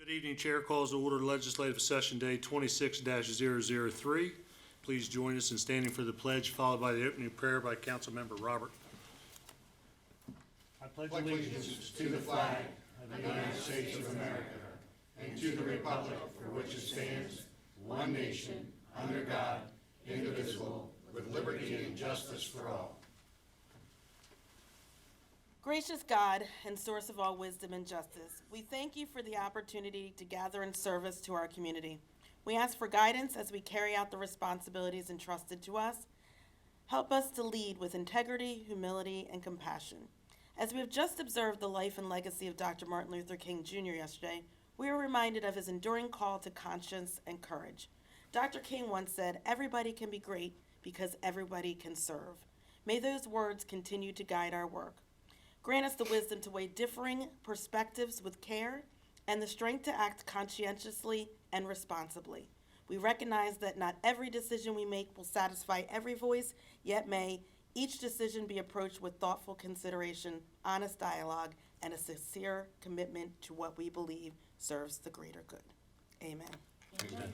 Good evening, Chair calls to order legislative session day 26-003. Please join us in standing for the pledge, followed by the opening prayer by Councilmember Robert. I pledge allegiance to the flag of the United States of America and to the republic for which it stands, one nation, under God, indivisible, with liberty and justice for all. Gracious God and source of all wisdom and justice, we thank you for the opportunity to gather in service to our community. We ask for guidance as we carry out the responsibilities entrusted to us. Help us to lead with integrity, humility, and compassion. As we have just observed the life and legacy of Dr. Martin Luther King Jr. yesterday, we are reminded of his enduring call to conscience and courage. Dr. King once said, "Everybody can be great because everybody can serve." May those words continue to guide our work. Grant us the wisdom to weigh differing perspectives with care and the strength to act conscientiously and responsibly. We recognize that not every decision we make will satisfy every voice, yet may each decision be approached with thoughtful consideration, honest dialogue, and a sincere commitment to what we believe serves the greater good. Amen. Amen.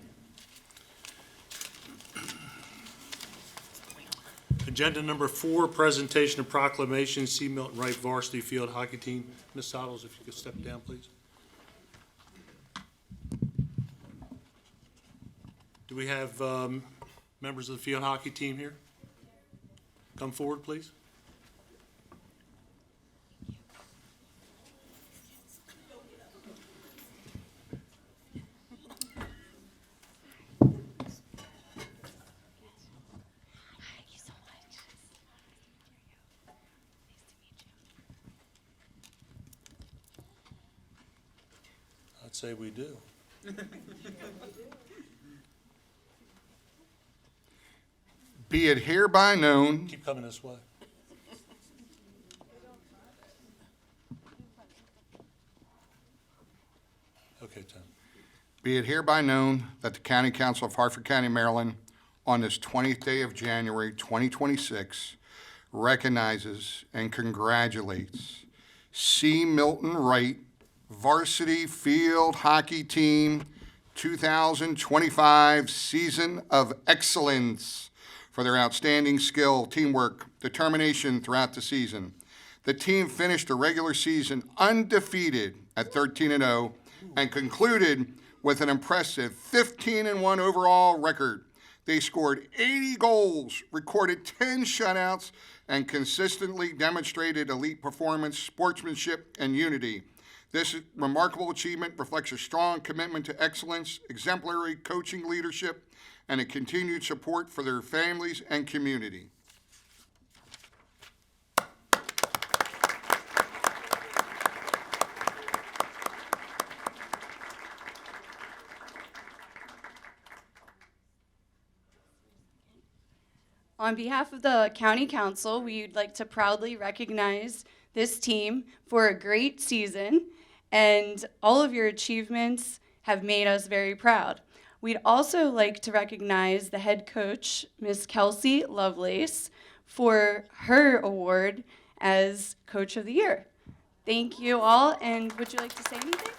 Agenda number 4, presentation of proclamation, C. Milton Wright Varsity Field Hockey Team. Ms. Sottles, if you could step down, please. Do we have members of the field hockey team here? Come forward, please. I'd say we do. Be it hereby known Keep coming this way. Okay, Tim. Be it hereby known that the County Council of Harford County, Maryland, on this 20th day of January 2026, recognizes and congratulates C. Milton Wright Varsity Field Hockey Team 2025 Season of Excellence for their outstanding skill, teamwork, determination throughout the season. The team finished the regular season undefeated at 13-0 and concluded with an impressive 15-1 overall record. They scored 80 goals, recorded 10 shutouts, and consistently demonstrated elite performance, sportsmanship, and unity. This remarkable achievement reflects a strong commitment to excellence, exemplary coaching leadership, and a continued support for their families and community. On behalf of the County Council, we'd like to proudly recognize this team for a great season, and all of your achievements have made us very proud. We'd also like to recognize the head coach, Miss Kelsey Lovelace, for her award as Coach of the Year. Thank you all, and would you like to say anything?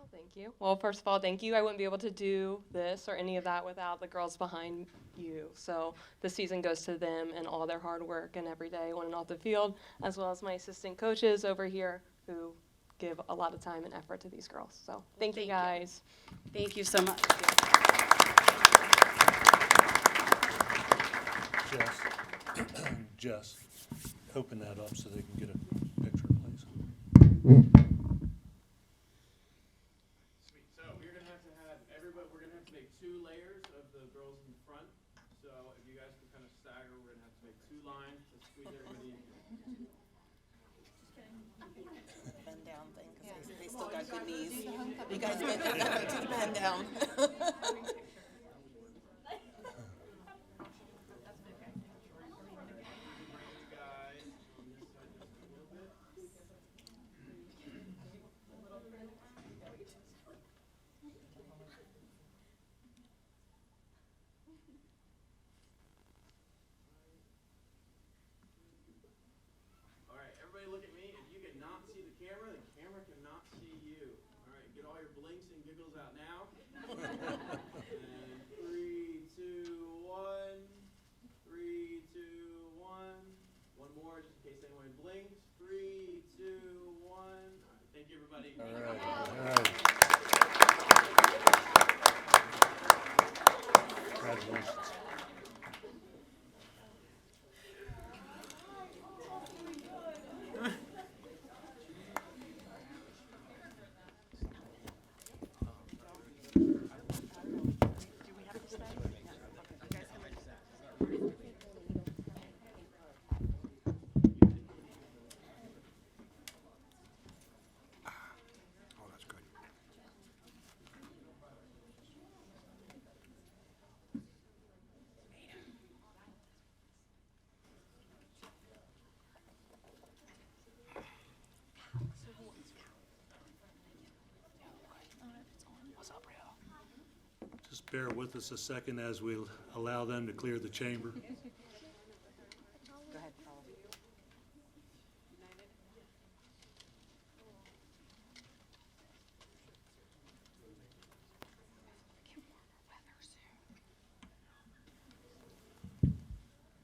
Thank you. Well, first of all, thank you. I wouldn't be able to do this or any of that without the girls behind you. So the season goes to them and all their hard work and every day on and off the field, as well as my assistant coaches over here who give a lot of time and effort to these girls. So thank you guys. Thank you so much. Jess, open that up so they can get a picture, please. Sweet. So we're gonna have to have everybody. We're gonna have to make 2 layers of the girls in front. So if you guys can kind of stagger, we're gonna have to make 2 lines to squeeze everybody in here. Bend down thing, because they still got good knees. You guys do the bend down. the camera cannot see you. All right, get all your blinks and giggles out now. And 3, 2, 1. 3, 2, 1. One more, just in case anyone blinks. 3, 2, 1. All right, thank you, everybody. All right. Congratulations. Oh, that's good. Just bear with us a second as we allow them to clear the chamber.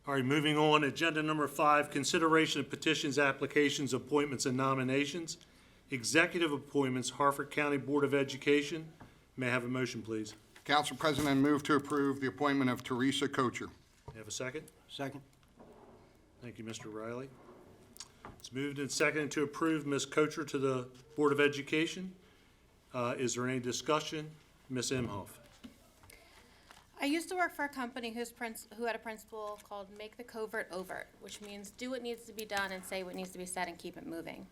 All right, moving on, agenda number 5, consideration of petitions, applications, appointments, and nominations. Executive appointments, Harford County Board of Education. May I have a motion, please? Council President, I move to approve the appointment of Teresa Kocher. May I have a second? Second. Thank you, Mr. Riley. It's moved and seconded to approve Ms. Kocher to the Board of Education. Is there any discussion? Ms. Imhoff. I used to work for a company who had a principle called make the covert overt, which means do what needs to be done and say what needs to be said and keep it moving.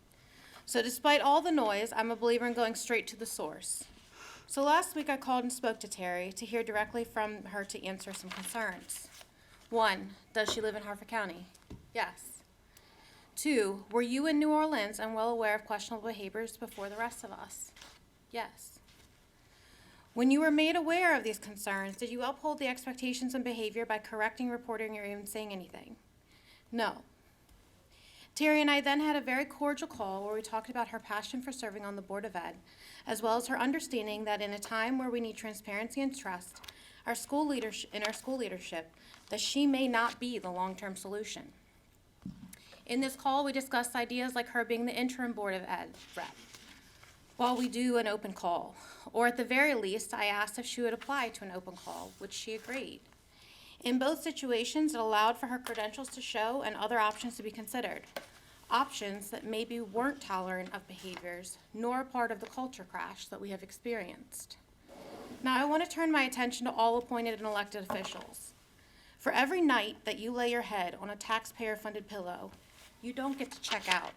So despite all the noise, I'm a believer in going straight to the source. So last week I called and spoke to Terry to hear directly from her to answer some concerns. 1, does she live in Harford County? Yes. 2, were you in New Orleans and well aware of questionable behaviors before the rest of us? Yes. When you were made aware of these concerns, did you uphold the expectations and behavior by correcting, reporting, or even saying anything? No. Terry and I then had a very cordial call where we talked about her passion for serving on the Board of Ed, as well as her understanding that in a time where we need transparency and trust, our school leadership, that she may not be the long-term solution. In this call, we discussed ideas like her being the interim Board of Ed rep, while we do an open call. Or at the very least, I asked if she would apply to an open call, which she agreed. In both situations, it allowed for her credentials to show and other options to be considered. Options that maybe weren't tolerant of behaviors, nor part of the culture crash that we have experienced. Now, I want to turn my attention to all appointed and elected officials. For every night that you lay your head on a taxpayer-funded pillow, you don't get to check out.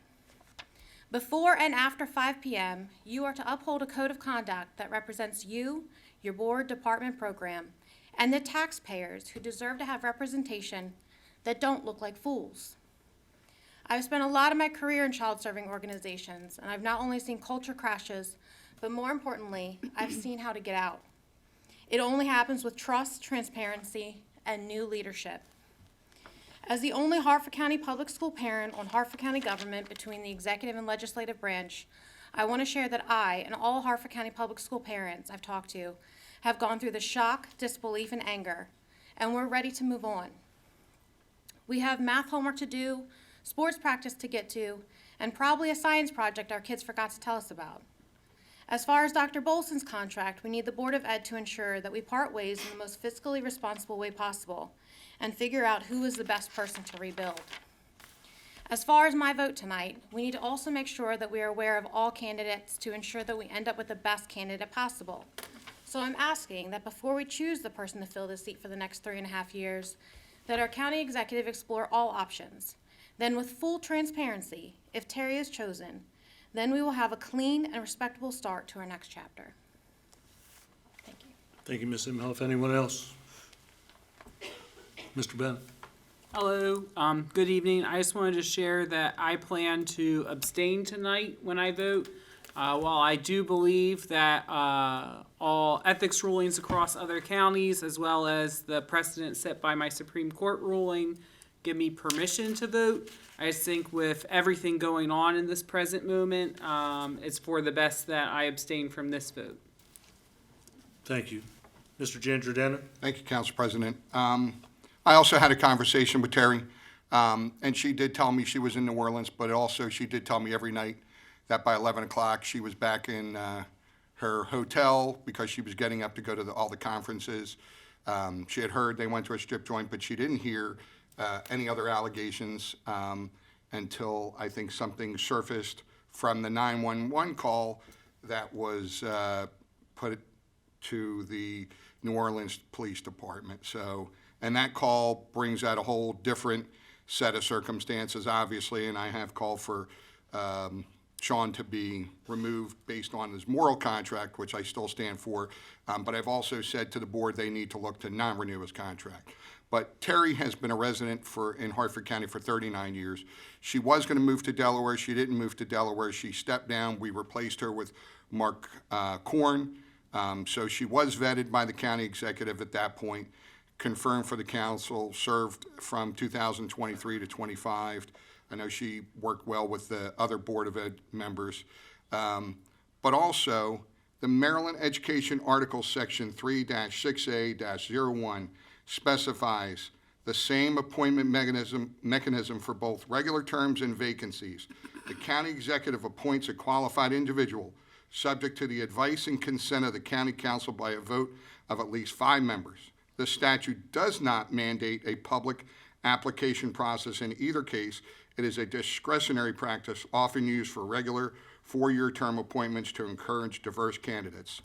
Before and after 5 p.m., you are to uphold a code of conduct that represents you, your board, department, program, and the taxpayers who deserve to have representation that don't look like fools. I've spent a lot of my career in child-serving organizations, and I've not only seen culture crashes, but more importantly, I've seen how to get out. It only happens with trust, transparency, and new leadership. As the only Harford County public school parent on Harford County government between the executive and legislative branch, I want to share that I and all Harford County public school parents I've talked to have gone through the shock, disbelief, and anger, and we're ready to move on. We have math homework to do, sports practice to get to, and probably a science project our kids forgot to tell us about. As far as Dr. Bolson's contract, we need the Board of Ed to ensure that we part ways in the most fiscally responsible way possible and figure out who is the best person to rebuild. As far as my vote tonight, we need to also make sure that we are aware of all candidates to ensure that we end up with the best candidate possible. So I'm asking that before we choose the person to fill this seat for the next 3.5 years, that our county executive explore all options. Then with full transparency, if Terry is chosen, then we will have a clean and respectable start to our next chapter. Thank you. Thank you, Ms. Imhoff. Anyone else? Mr. Bennett. Hello, good evening. I just wanted to share that I plan to abstain tonight when I vote. While I do believe that all ethics rulings across other counties, as well as the precedent set by my Supreme Court ruling, give me permission to vote. I just think with everything going on in this present moment, it's for the best that I abstain from this vote. Thank you. Mr. Gendrodeno? Thank you, Council President. I also had a conversation with Terry, and she did tell me she was in New Orleans, but also she did tell me every night that by 11 o'clock she was back in her hotel because she was getting up to go to all the conferences. She had heard they went to a strip joint, but she didn't hear any other allegations until I think something surfaced from the 911 call that was put to the New Orleans Police Department. So, and that call brings out a whole different set of circumstances, obviously, and I have called for Sean to be removed based on his moral contract, which I still stand for, but I've also said to the board they need to look to non-renew his contract. But Terry has been a resident in Harford County for 39 years. She was going to move to Delaware. She didn't move to Delaware. She stepped down. We replaced her with Mark Korn. So she was vetted by the county executive at that point, confirmed for the council, served from 2023 to 25. I know she worked well with the other Board of Ed members. But also, the Maryland Education Article Section 3-6A-01 specifies the same appointment mechanism for both regular terms and vacancies. The county executive appoints a qualified individual subject to the advice and consent of the county council by a vote of at least 5 members. The statute does not mandate a public application process in either case. It is a discretionary practice often used for regular 4-year term appointments to encourage diverse candidates.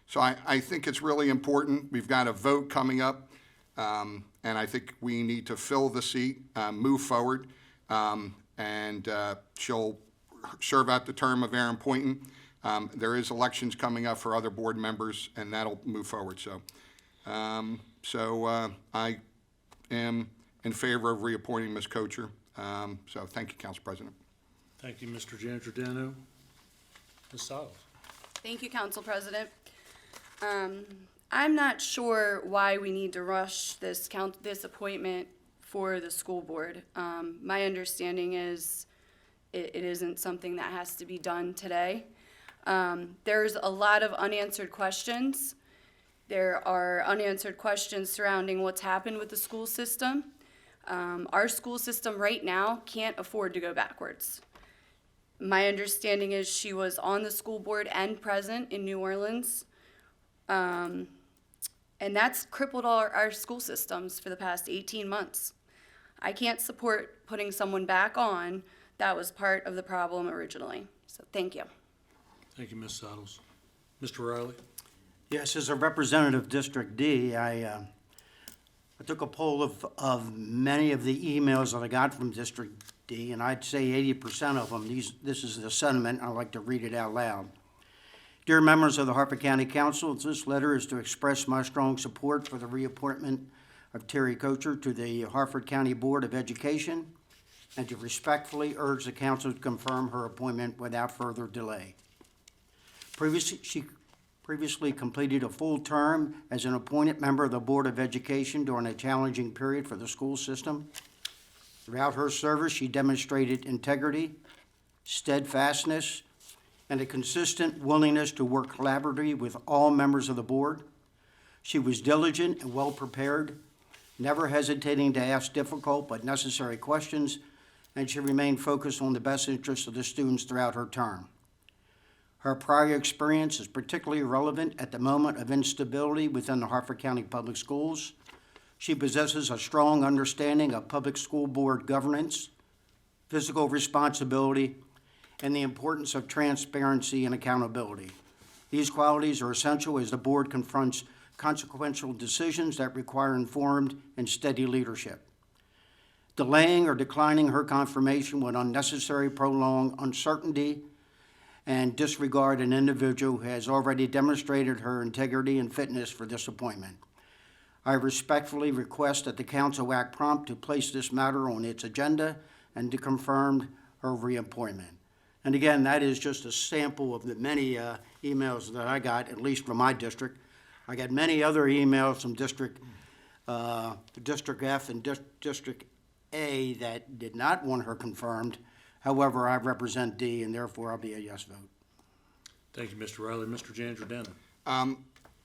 So I think it's really important. We've got a vote coming up, and I think we need to fill the seat, move forward, and she'll serve out the term of Aaron Poynton. There is elections coming up for other board members, and that'll move forward. So, I am in favor of reappointing Ms. Kocher. So thank you, Council President. Thank you, Mr. Gendrodeno. Ms. Stiles? Thank you, Council President. I'm not sure why we need to rush this appointment for the school board. My understanding is it isn't something that has to be done today. There's a lot of unanswered questions. There are unanswered questions surrounding what's happened with the school system. Our school system right now can't afford to go backwards. My understanding is she was on the school board and present in New Orleans. And that's crippled all our school systems for the past 18 months. I can't support putting someone back on that was part of the problem originally. So thank you. Thank you, Ms. Stiles. Mr. Riley? Yes, as a representative of District D, I took a poll of many of the emails that I got from District D, and I'd say 80% of them, this is the sentiment. I'd like to read it out loud. Dear members of the Harford County Council, this letter is to express my strong support for the reappointment of Terry Kocher to the Harford County Board of Education and to respectfully urge the council to confirm her appointment without further delay. She previously completed a full term as an appointed member of the Board of Education during a challenging period for the school system. Throughout her service, she demonstrated integrity, steadfastness, and a consistent willingness to work collaboratively with all members of the board. She was diligent and well-prepared, never hesitating to ask difficult but necessary questions, and she remained focused on the best interests of the students throughout her term. Her prior experience is particularly relevant at the moment of instability within the Harford County Public Schools. She possesses a strong understanding of public school board governance, fiscal responsibility, and the importance of transparency and accountability. These qualities are essential as the board confronts consequential decisions that require informed and steady leadership. Delaying or declining her confirmation would unnecessarily prolong uncertainty and disregard an individual who has already demonstrated her integrity and fitness for this appointment. I respectfully request that the council act prompt to place this matter on its agenda and to confirm her reappointment. And again, that is just a sample of the many emails that I got, at least from my district. I got many other emails from District District F and District A that did not want her confirmed. However, I represent D, and therefore I'll be a yes vote. Thank you, Mr. Riley. Mr. Jandrodena.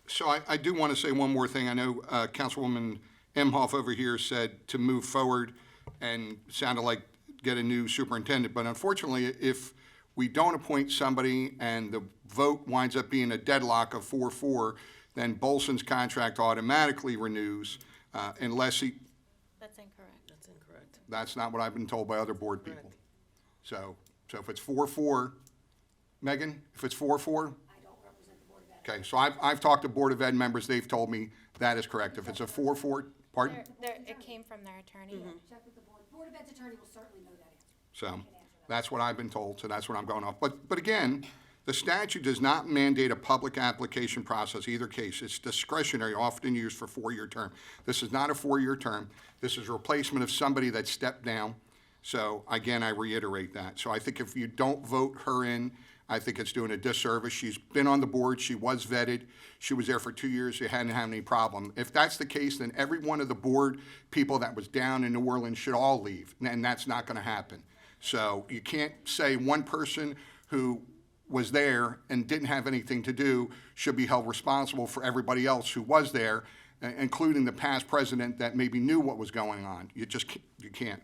So I do want to say one more thing. I know Councilwoman Emhoff over here said to move forward and sounded like get a new superintendent, but unfortunately, if we don't appoint somebody and the vote winds up being a deadlock of 4-4, then Bolson's contract automatically renews unless he, That's incorrect. That's incorrect. that's not what I've been told by other board people. So if it's 4-4, Megan, if it's 4-4? I don't represent the Board of Ed. Okay, so I've talked to Board of Ed members, they've told me that is correct. If it's a 4-4, pardon? It came from their attorney. Check with the Board. Board of Ed's attorney will certainly know that answer. So that's what I've been told, so that's what I'm going off. But again, the statute does not mandate a public application process either case. It's discretionary, often used for 4-year term. This is not a 4-year term. This is a replacement of somebody that stepped down. So again, I reiterate that. So I think if you don't vote her in, I think it's doing a disservice. She's been on the board, she was vetted, she was there for 2 years, she hadn't had any problem. If that's the case, then every one of the board people that was down in New Orleans should all leave, and that's not gonna happen. So you can't say one person who was there and didn't have anything to do should be held responsible for everybody else who was there, including the past president that maybe knew what was going on. You just, you can't.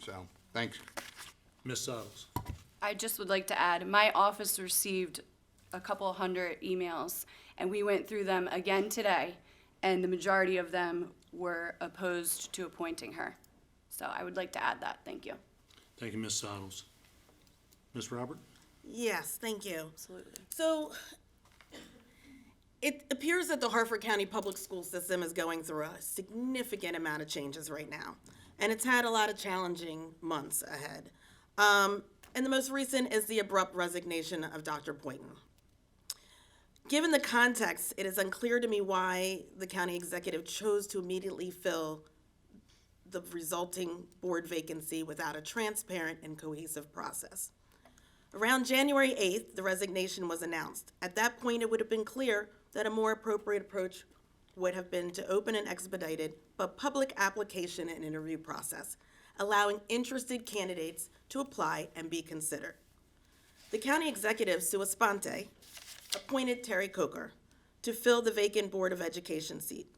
So, thanks. Ms. Saddles. I just would like to add, my office received a couple hundred emails, and we went through them again today, and the majority of them were opposed to appointing her. So I would like to add that. Thank you. Thank you, Ms. Saddles. Ms. Robert? Yes, thank you. Absolutely. So it appears that the Harford County Public School System is going through a significant amount of changes right now, and it's had a lot of challenging months ahead. And the most recent is the abrupt resignation of Dr. Boynton. Given the context, it is unclear to me why the county executive chose to immediately fill the resulting board vacancy without a transparent and cohesive process. Around January 8th, the resignation was announced. At that point, it would have been clear that a more appropriate approach would have been to open an expedited but public application and interview process, allowing interested candidates to apply and be considered. The county executive, sua sponte, appointed Terry Coker to fill the vacant Board of Education seat.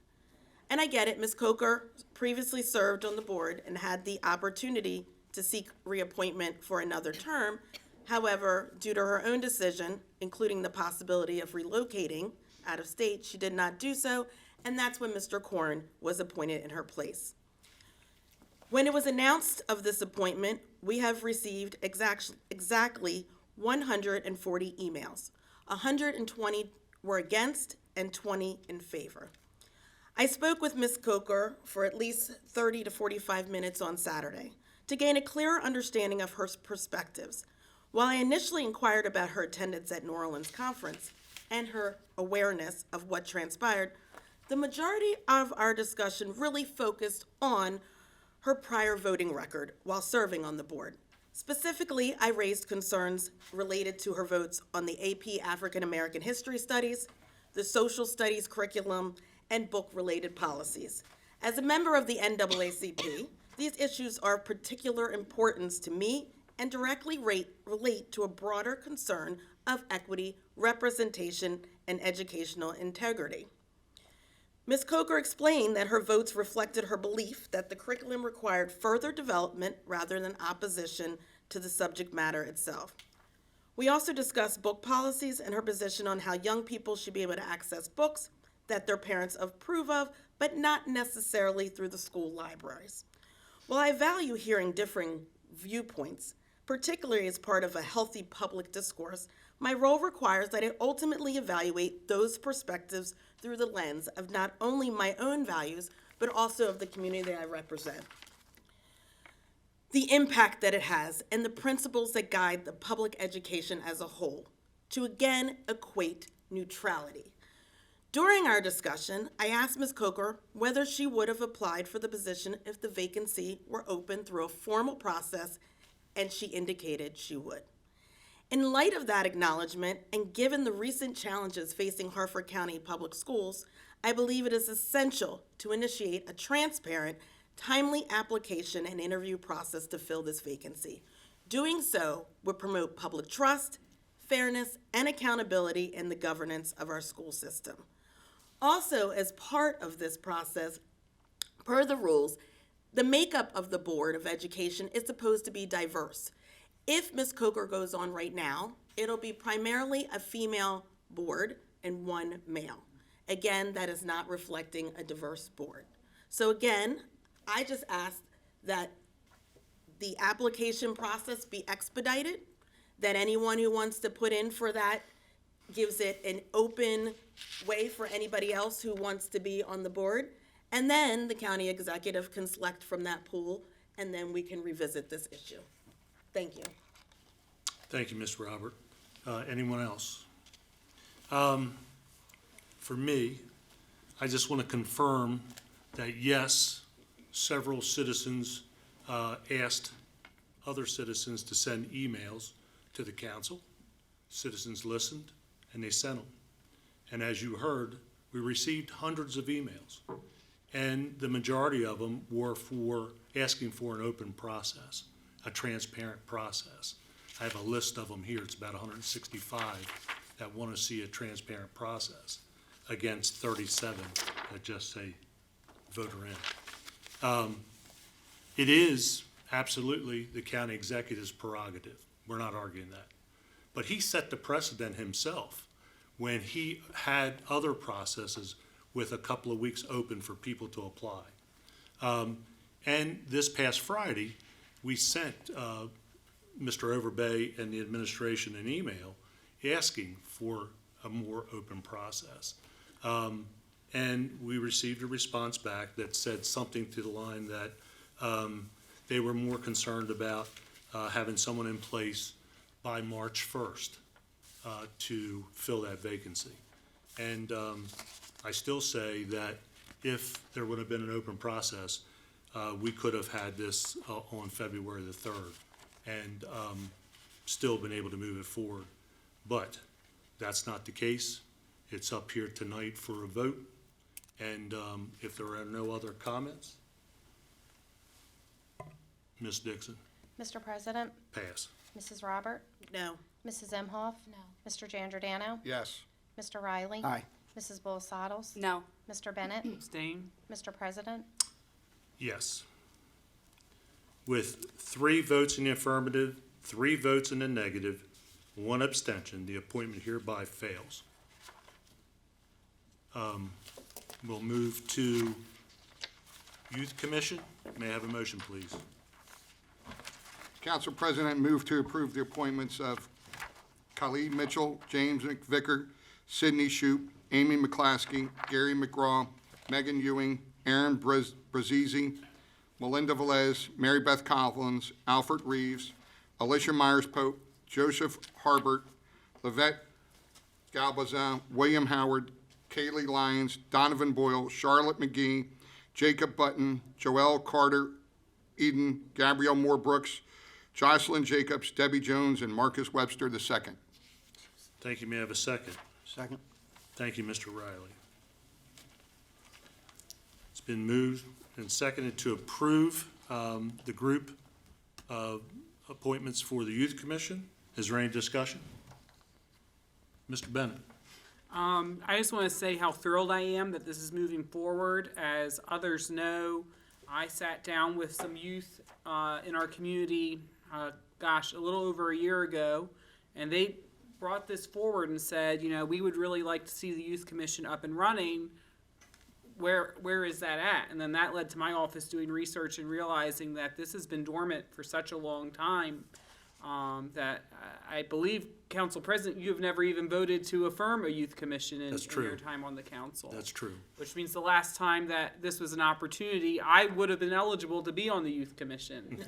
And I get it, Ms. Coker previously served on the board and had the opportunity to seek reappointment for another term. However, due to her own decision, including the possibility of relocating out of state, she did not do so, and that's when Mr. Korn was appointed in her place. When it was announced of this appointment, we have received exactly 140 emails. 120 were against and 20 in favor. I spoke with Ms. Coker for at least 30 to 45 minutes on Saturday to gain a clearer understanding of her perspectives. While I initially inquired about her attendance at New Orleans conference and her awareness of what transpired, the majority of our discussion really focused on her prior voting record while serving on the board. Specifically, I raised concerns related to her votes on the AP African American History Studies, the Social Studies curriculum, and book-related policies. As a member of the NAACP, these issues are of particular importance to me and directly relate to a broader concern of equity, representation, and educational integrity. Ms. Coker explained that her votes reflected her belief that the curriculum required further development rather than opposition to the subject matter itself. We also discussed book policies and her position on how young people should be able to access books that their parents approve of, but not necessarily through the school libraries. While I value hearing differing viewpoints, particularly as part of a healthy public discourse, my role requires that I ultimately evaluate those perspectives through the lens of not only my own values, but also of the community that I represent. The impact that it has and the principles that guide the public education as a whole, to again equate neutrality. During our discussion, I asked Ms. Coker whether she would have applied for the position if the vacancy were open through a formal process, and she indicated she would. In light of that acknowledgement, and given the recent challenges facing Harford County Public Schools, I believe it is essential to initiate a transparent, timely application and interview process to fill this vacancy. Doing so would promote public trust, fairness, and accountability in the governance of our school system. Also, as part of this process, per the rules, the makeup of the Board of Education is supposed to be diverse. If Ms. Coker goes on right now, it'll be primarily a female board and one male. Again, that is not reflecting a diverse board. So again, I just ask that the application process be expedited, that anyone who wants to put in for that gives it an open way for anybody else who wants to be on the board, and then the county executive can select from that pool, and then we can revisit this issue. Thank you. Thank you, Ms. Robert. Anyone else? For me, I just want to confirm that yes, several citizens asked other citizens to send emails to the council. Citizens listened and they sent them. And as you heard, we received hundreds of emails. And the majority of them were for asking for an open process, a transparent process. I have a list of them here. It's about 165 that want to see a transparent process against 37 that just say voter in. It is absolutely the county executive's prerogative. We're not arguing that. But he set the precedent himself when he had other processes with a couple of weeks open for people to apply. And this past Friday, we sent Mr. Overbay and the administration an email asking for a more open process. And we received a response back that said something to the line that they were more concerned about having someone in place by March 1st to fill that vacancy. And I still say that if there would have been an open process, we could have had this on February the 3rd and still been able to move it forward. But that's not the case. It's up here tonight for a vote. And if there are no other comments, Ms. Dixon, Mr. President, pass. Mrs. Robert, No. Mrs. Emhoff? No. Mr. Giangiordano? Yes. Mr. Riley? Aye. Mrs. Bolasados? No. Mr. Bennett? Abstain? Mr. President? Yes. With 3 votes in the affirmative, 3 votes in the negative, 1 abstention, the appointment hereby fails. We'll move to Youth Commission. May I have a motion, please? Council President, move to approve the appointments of Khalid Mitchell, James McVicker, Sidney Shoup, Amy McClaskey, Gary McGraw, Megan Ewing, Aaron Brazzi, Melinda Velez, Mary Beth Collins, Alfred Reeves, Alicia Myers-Pope, Joseph Harbert, Lavette Galbazan, William Howard, Kaylee Lyons, Donovan Boyle, Charlotte McGee, Jacob Button, Joelle Carter, Eden, Gabrielle Moore Brooks, Jocelyn Jacobs, Debbie Jones, and Marcus Webster II. Thank you. May I have a second? Second. Thank you, Mr. Riley. It's been moved and seconded to approve the group of appointments for the Youth Commission. Is there any discussion? Mr. Bennett. I just want to say how thrilled I am that this is moving forward. As others know, I sat down with some youth in our community, a little over a year ago, and they brought this forward and said, you know, we would really like to see the Youth Commission up and running. Where is that at? And then that led to my office doing research and realizing that this has been dormant for such a long time that I believe, Council President, you have never even voted to affirm a youth commission in your time on the council. That's true. Which means the last time that this was an opportunity, I would have been eligible to be on the youth commission.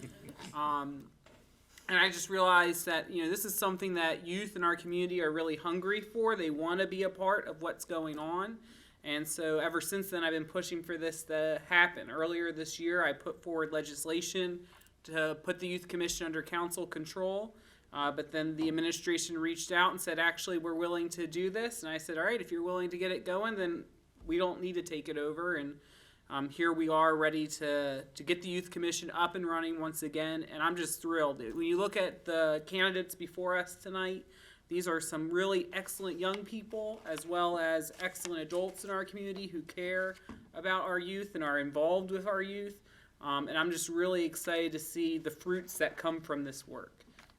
And I just realized that, you know, this is something that youth in our community are really hungry for. They want to be a part of what's going on. And so ever since then, I've been pushing for this to happen. Earlier this year, I put forward legislation to put the Youth Commission under council control. But then the administration reached out and said, actually, we're willing to do this. And I said, all right, if you're willing to get it going, then we don't need to take it over. And here we are ready to get the Youth Commission up and running once again. And I'm just thrilled. When you look at the candidates before us tonight, these are some really excellent young people as well as excellent adults in our community who care about our youth and are involved with our youth. And I'm just really excited to see the fruits that come from this work.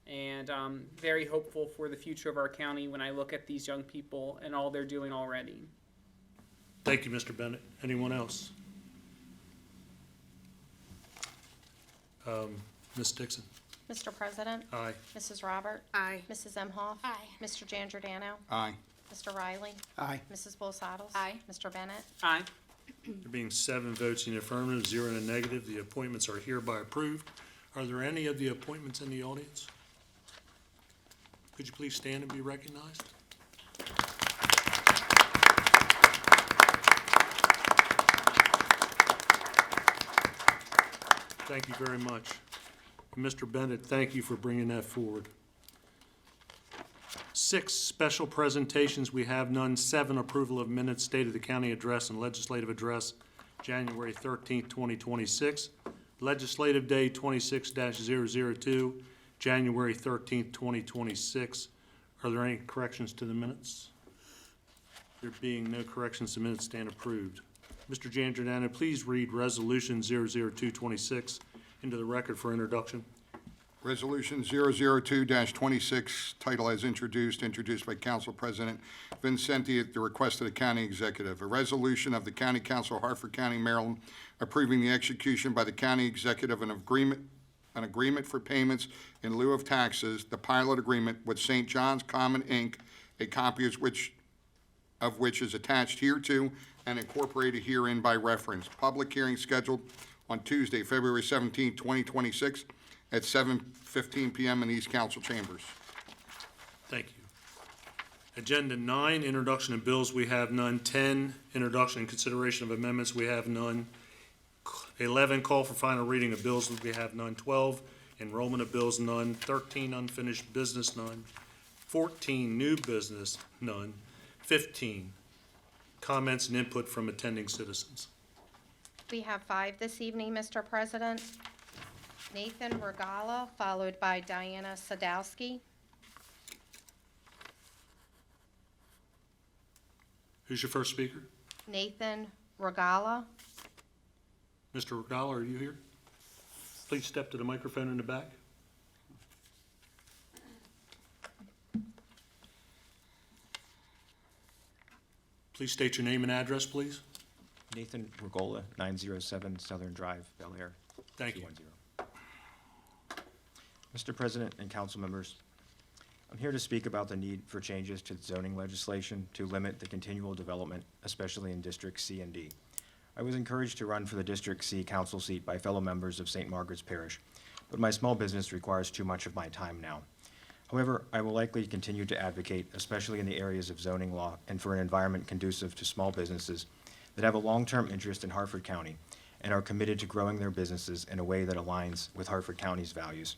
And I'm very hopeful for the future of our county when I look at these young people and all they're doing already. Thank you, Mr. Bennett. Anyone else? Ms. Dixon? Mr. President, Aye. Mrs. Robert, Aye. Mrs. Emhoff. Aye. Mr. Giangiordano, Aye. Mr. Riley, Aye. Mrs. Bolsados. Aye. Mr. Bennett. Aye. There being 7 votes in the affirmative, 0 in the negative, the appointments are hereby approved. Are there any of the appointments in the audience? Could you please stand and be recognized? Thank you very much. Mr. Bennett, thank you for bringing that forward. 6, special presentations, we have none. 7, approval of minutes, State of the County Address and Legislative Address, January 13th, 2026. Legislative Day 26-002, January 13th, 2026. Are there any corrections to the minutes? There being no corrections, the minutes stand approved. Mr. Giangiordano, please read Resolution 00226 into the record for introduction. Resolution 002-26, title as introduced by Council President Vincenti at the request of the County Executive. A resolution of the County Council of Harford County, Maryland, approving the execution by the County Executive an agreement for payments in lieu of taxes, the pilot agreement with St. John's Common, Inc., a copy of which is attached hereto and incorporated herein by reference. Public hearing scheduled on Tuesday, February 17, 2026, at 7:15 p.m. in these council chambers. Thank you. Agenda 9, introduction of bills, we have none. 10, introduction and consideration of amendments, we have none. 11, call for final reading of bills, we have none. 12, enrollment of bills, none. 13, unfinished business, none. 14, new business, none. 15, comments and input from attending citizens. We have 5 this evening, Mr. President. Nathan Regala, followed by Diana Sadowski. Who's your first speaker? Nathan Regala. Mr. Regala, are you here? Please step to the microphone in the back. Please state your name and address, please. Nathan Regola, 907 Southern Drive, Bel Air. Thank you. 210. Mr. President and council members, I'm here to speak about the need for changes to zoning legislation to limit the continual development, especially in District C and D. I was encouraged to run for the District C council seat by fellow members of St. Margaret's Parish, but my small business requires too much of my time now. However, I will likely continue to advocate, especially in the areas of zoning law and for an environment conducive to small businesses that have a long-term interest in Harford County and are committed to growing their businesses in a way that aligns with Harford County's values.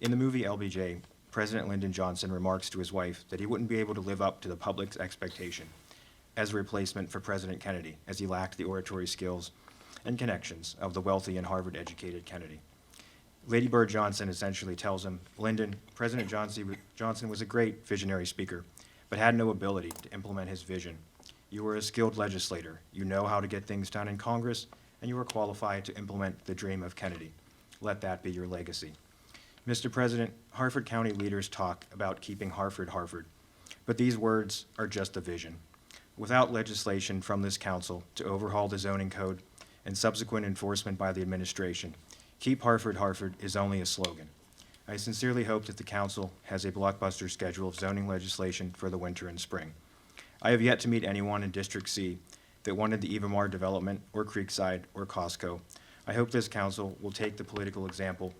In the movie LBJ, President Lyndon Johnson remarks to his wife that he wouldn't be able to live up to the public's expectation as a replacement for President Kennedy, as he lacked the oratory skills and connections of the wealthy and Harvard-educated Kennedy. Lady Bird Johnson essentially tells him, Lyndon, President Johnson was a great visionary speaker, but had no ability to implement his vision. You were a skilled legislator. You know how to get things done in Congress, and you are qualified to implement the dream of Kennedy. Let that be your legacy. Mr. President, Harford County leaders talk about keeping Harford Harford, but these words are just a vision. Without legislation from this council to overhaul the zoning code and subsequent enforcement by the administration, Keep Harford Harford is only a slogan. I sincerely hope that the council has a blockbuster schedule of zoning legislation for the winter and spring. I have yet to meet anyone in District C that wanted the Evamar development or Creekside or Costco. I hope this council will take the political example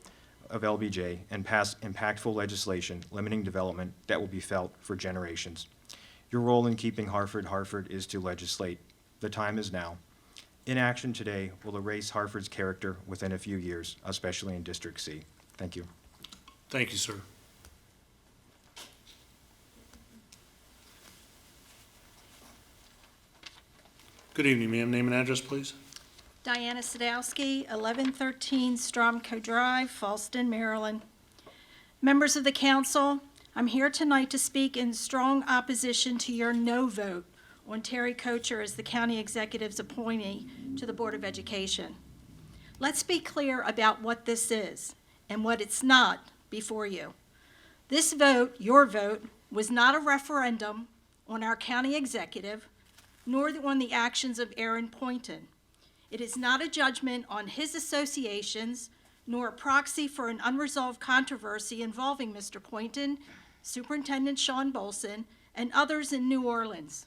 of LBJ and pass impactful legislation limiting development that will be felt for generations. Your role in keeping Harford Harford is to legislate. The time is now. Inaction today will erase Harford's character within a few years, especially in District C. Thank you. Thank you, sir. Good evening, ma'am. Name and address, please. Diana Sadowski, 1113 Stromco Drive, Fallston, Maryland. Members of the council, I'm here tonight to speak in strong opposition to your no vote on Terry Kocher as the county executive's appointee to the Board of Education. Let's be clear about what this is and what it's not before you. This vote, your vote, was not a referendum on our county executive, nor on the actions of Aaron Poynton. It is not a judgment on his associations, nor a proxy for an unresolved controversy involving Mr. Poynton, Superintendent Sean Bolson, and others in New Orleans.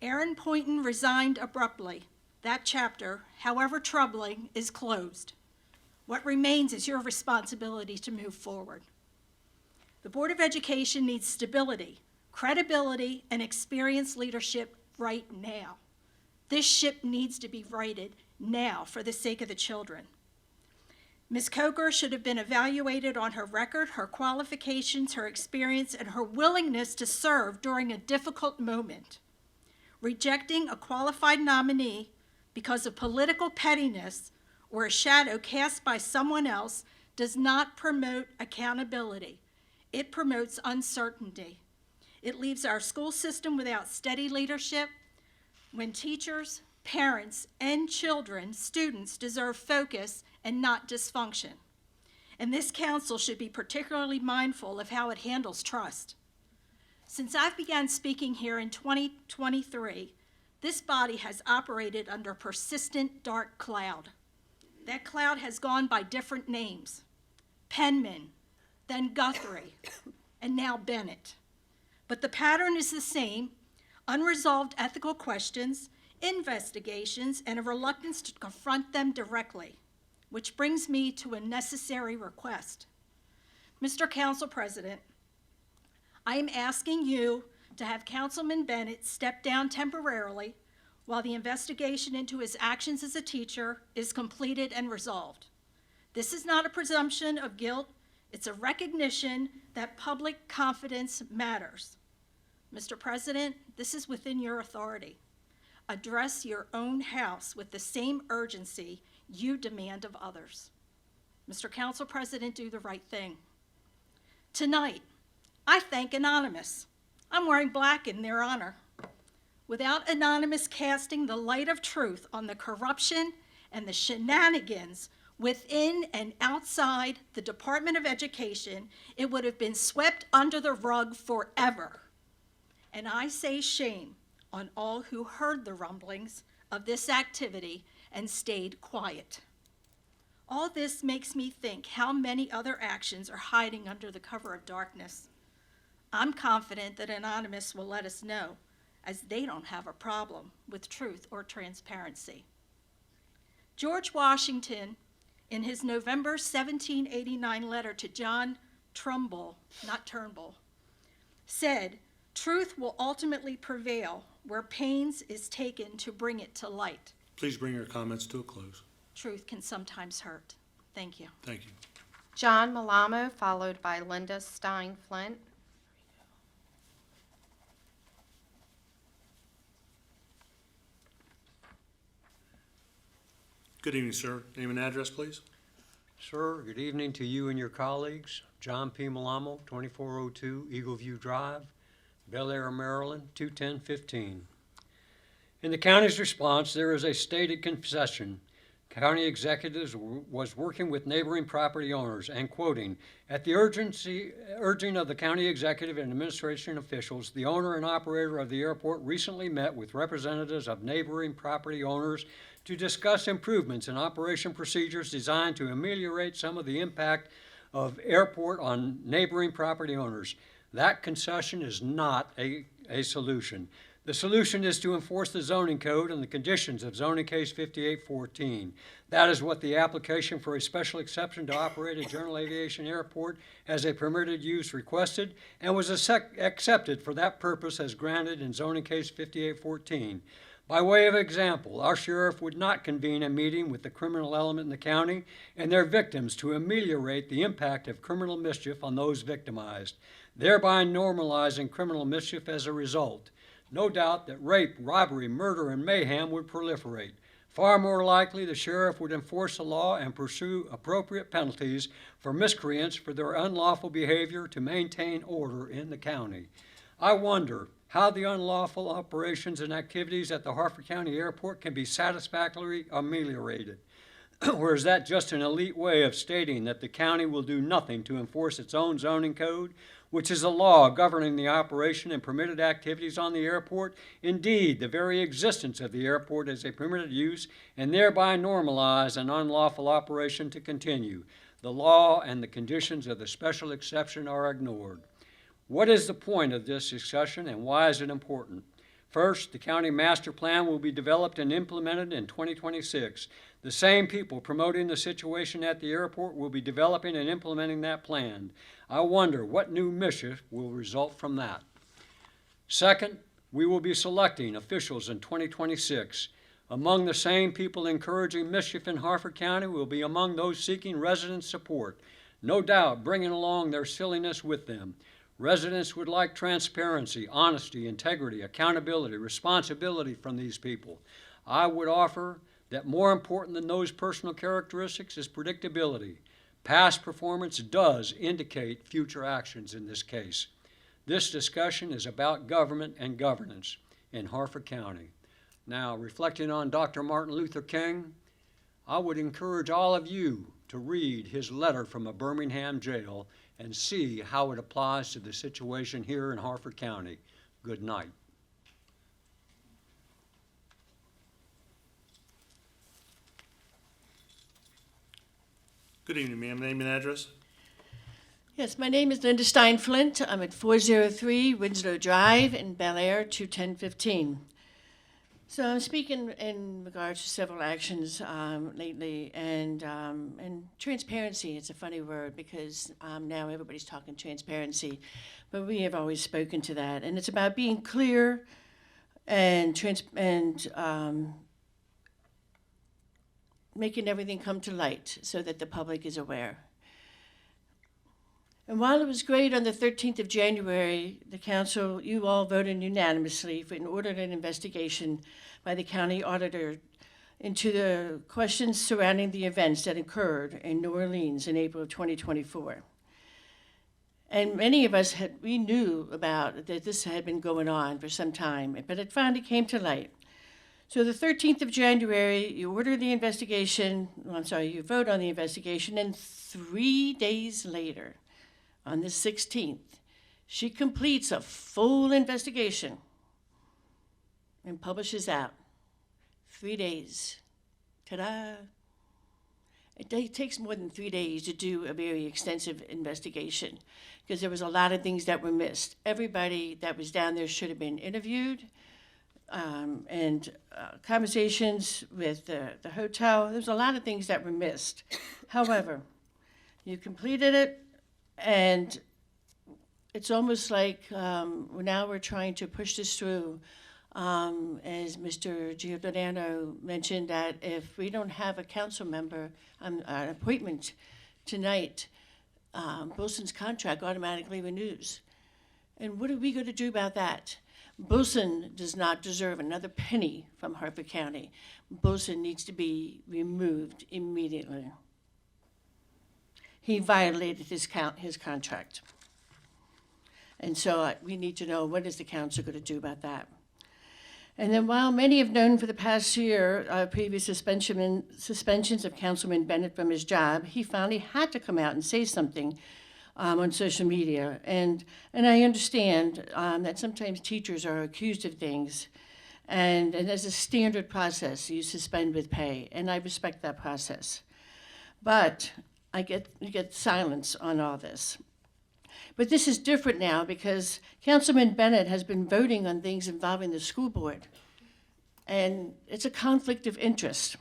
Aaron Poynton resigned abruptly. That chapter, however troubling, is closed. What remains is your responsibility to move forward. The Board of Education needs stability, credibility, and experienced leadership right now. This ship needs to be righted now for the sake of the children. Ms. Coker should have been evaluated on her record, her qualifications, her experience, and her willingness to serve during a difficult moment. Rejecting a qualified nominee because of political pettiness or a shadow cast by someone else does not promote accountability. It promotes uncertainty. It leaves our school system without steady leadership when teachers, parents, and children, students deserve focus and not dysfunction. And this council should be particularly mindful of how it handles trust. Since I began speaking here in 2023, this body has operated under a persistent dark cloud. That cloud has gone by different names: Penman, then Guthrie, and now Bennett. But the pattern is the same: unresolved ethical questions, investigations, and a reluctance to confront them directly, which brings me to a necessary request. Mr. Council President, I am asking you to have Councilman Bennett step down temporarily while the investigation into his actions as a teacher is completed and resolved. This is not a presumption of guilt, it's a recognition that public confidence matters. Mr. President, this is within your authority. Address your own house with the same urgency you demand of others. Mr. Council President, do the right thing. Tonight, I thank Anonymous. I'm wearing black in their honor. Without Anonymous casting the light of truth on the corruption and the shenanigans within and outside the Department of Education, it would have been swept under the rug forever. And I say shame on all who heard the rumblings of this activity and stayed quiet. All this makes me think how many other actions are hiding under the cover of darkness. I'm confident that Anonymous will let us know, as they don't have a problem with truth or transparency. George Washington, in his November 1789 letter to John Trumbull, not Turnbull, said, "Truth will ultimately prevail where pains is taken to bring it to light." Please bring your comments to a close. Truth can sometimes hurt. Thank you. Thank you. John Malamo, followed by Linda Stein Flint. Good evening, sir. Name and address, please. Sir, good evening to you and your colleagues. John P. Malamo, 2402 Eagle View Drive, Bel Air, Maryland, 21015. In the county's response, there is a stated concession. County executives was working with neighboring property owners and quoting, "At the urging of the county executive and administration officials, the owner and operator of the airport recently met with representatives of neighboring property owners to discuss improvements in operation procedures designed to ameliorate some of the impact of airport on neighboring property owners." That concession is not a solution. The solution is to enforce the zoning code and the conditions of zoning case 5814. That is what the application for a special exception to operate a general aviation airport as a permitted use requested and was accepted for that purpose as granted in zoning case 5814. By way of example, our sheriff would not convene a meeting with the criminal element in the county and their victims to ameliorate the impact of criminal mischief on those victimized, thereby normalizing criminal mischief as a result. no doubt that rape, robbery, murder, and mayhem would proliferate. Far more likely, the sheriff would enforce the law and pursue appropriate penalties for miscreants for their unlawful behavior to maintain order in the county. I wonder how the unlawful operations and activities at the Harford County Airport can be satisfactorily ameliorated. Or is that just an elite way of stating that the county will do nothing to enforce its own zoning code, which is a law governing the operation and permitted activities on the airport? Indeed, the very existence of the airport as a permitted use, and thereby normalize an unlawful operation to continue. The law and the conditions of the special exception are ignored. What is the point of this discussion, and why is it important? First, the county master plan will be developed and implemented in 2026. The same people promoting the situation at the airport will be developing and implementing that plan. I wonder what new mischief will result from that. Second, we will be selecting officials in 2026. Among the same people encouraging mischief in Harford County will be among those seeking resident support, no doubt bringing along their silliness with them. Residents would like transparency, honesty, integrity, accountability, responsibility from these people. I would offer that more important than those personal characteristics is predictability. Past performance does indicate future actions in this case. This discussion is about government and governance in Harford County. Now, reflecting on Dr. Martin Luther King, I would encourage all of you to read his letter from a Birmingham jail and see how it applies to the situation here in Harford County. Good night. Good evening, ma'am. Name and address? Yes, my name is Linda Steinflint. I'm at 403 Winslow Drive in Bel Air, 21015. So I'm speaking in regards to several actions lately, and transparency. It's a funny word because now everybody's talking transparency, but we have always spoken to that, and it's about being clear and making everything come to light so that the public is aware. And while it was great on the 13th of January, the council, you all voted unanimously and ordered an investigation by the county auditor into the questions surrounding the events that occurred in New Orleans in April of 2024. And many of us we knew about that this had been going on for some time, but it finally came to light. So the 13th of January, you order the investigation, you vote on the investigation, and 3 days later, on the 16th, she completes a full investigation and publishes out. 3 days. Ta-da! It takes more than 3 days to do a very extensive investigation because there was a lot of things that were missed. Everybody that was down there should have been interviewed, and conversations with the hotel. There's a lot of things that were missed. However, you completed it, and it's almost like now we're trying to push this through. As Mr. Giordano mentioned, that if we don't have a council member, an appointment tonight, Wilson's contract automatically renews. And what are we going to do about that? Wilson does not deserve another penny from Harford County. Wilson needs to be removed immediately. He violated his contract. And so we need to know, what is the council going to do about that? And then while many have known for the past year previous suspensions of Councilman Bennett from his job, he finally had to come out and say something on social media. And I understand that sometimes teachers are accused of things, and there's a standard process. You suspend with pay, and I respect that process. But you get silence on all this. But this is different now because Councilman Bennett has been voting on things involving the school board, and it's a conflict of interest.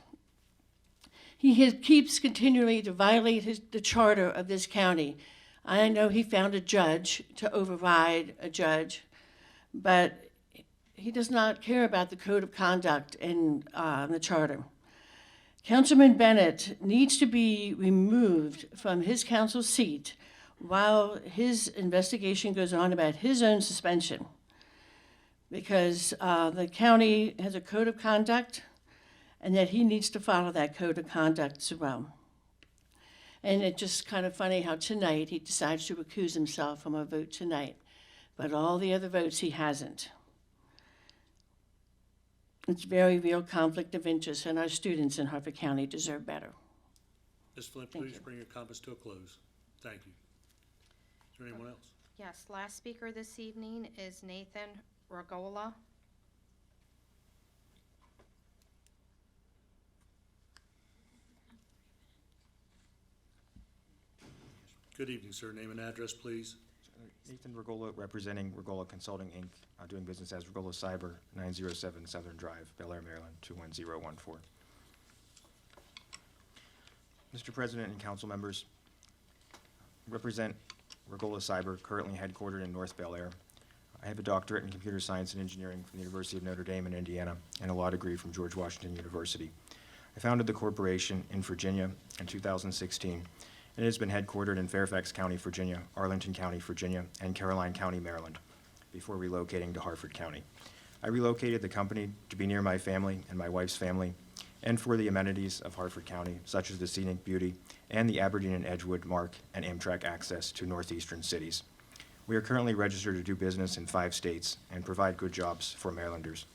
He keeps continually to violate the charter of this county. I know he found a judge to override a judge, but he does not care about the code of conduct in the charter. Councilman Bennett needs to be removed from his council seat while his investigation goes on about his own suspension. because the county has a code of conduct, and that he needs to follow that code of conduct as well. And it's just kind of funny how tonight he decides to recuse himself from a vote tonight, but all the other votes he hasn't. It's very real conflict of interest, and our students in Harford County deserve better. Ms. Flint, Thank please you. bring your comments to a close. Thank you. Is there anyone else? Yes, last speaker this evening is Nathan Regola. Good evening, sir. Name and address, please. Nathan Regola, representing Regola Consulting, Inc., doing business as Regola Cyber, 907 Southern Drive, Bel Air, Maryland, 21014. Mr. President and council members, represent Regola Cyber, currently headquartered in North Bel Air. I have a doctorate in computer science and engineering from the University of Notre Dame in Indiana and a law degree from George Washington University. I founded the corporation in Virginia in 2016, and it has been headquartered in Fairfax County, Virginia, Arlington County, Virginia, and Caroline County, Maryland, before relocating to Harford County. I relocated the company to be near my family and my wife's family, and for the amenities of Harford County, such as the scenic beauty and the Aberdeen and Edgewood MARC and Amtrak access to northeastern cities. We are currently registered to do business in 5 states and provide good jobs for Marylanders.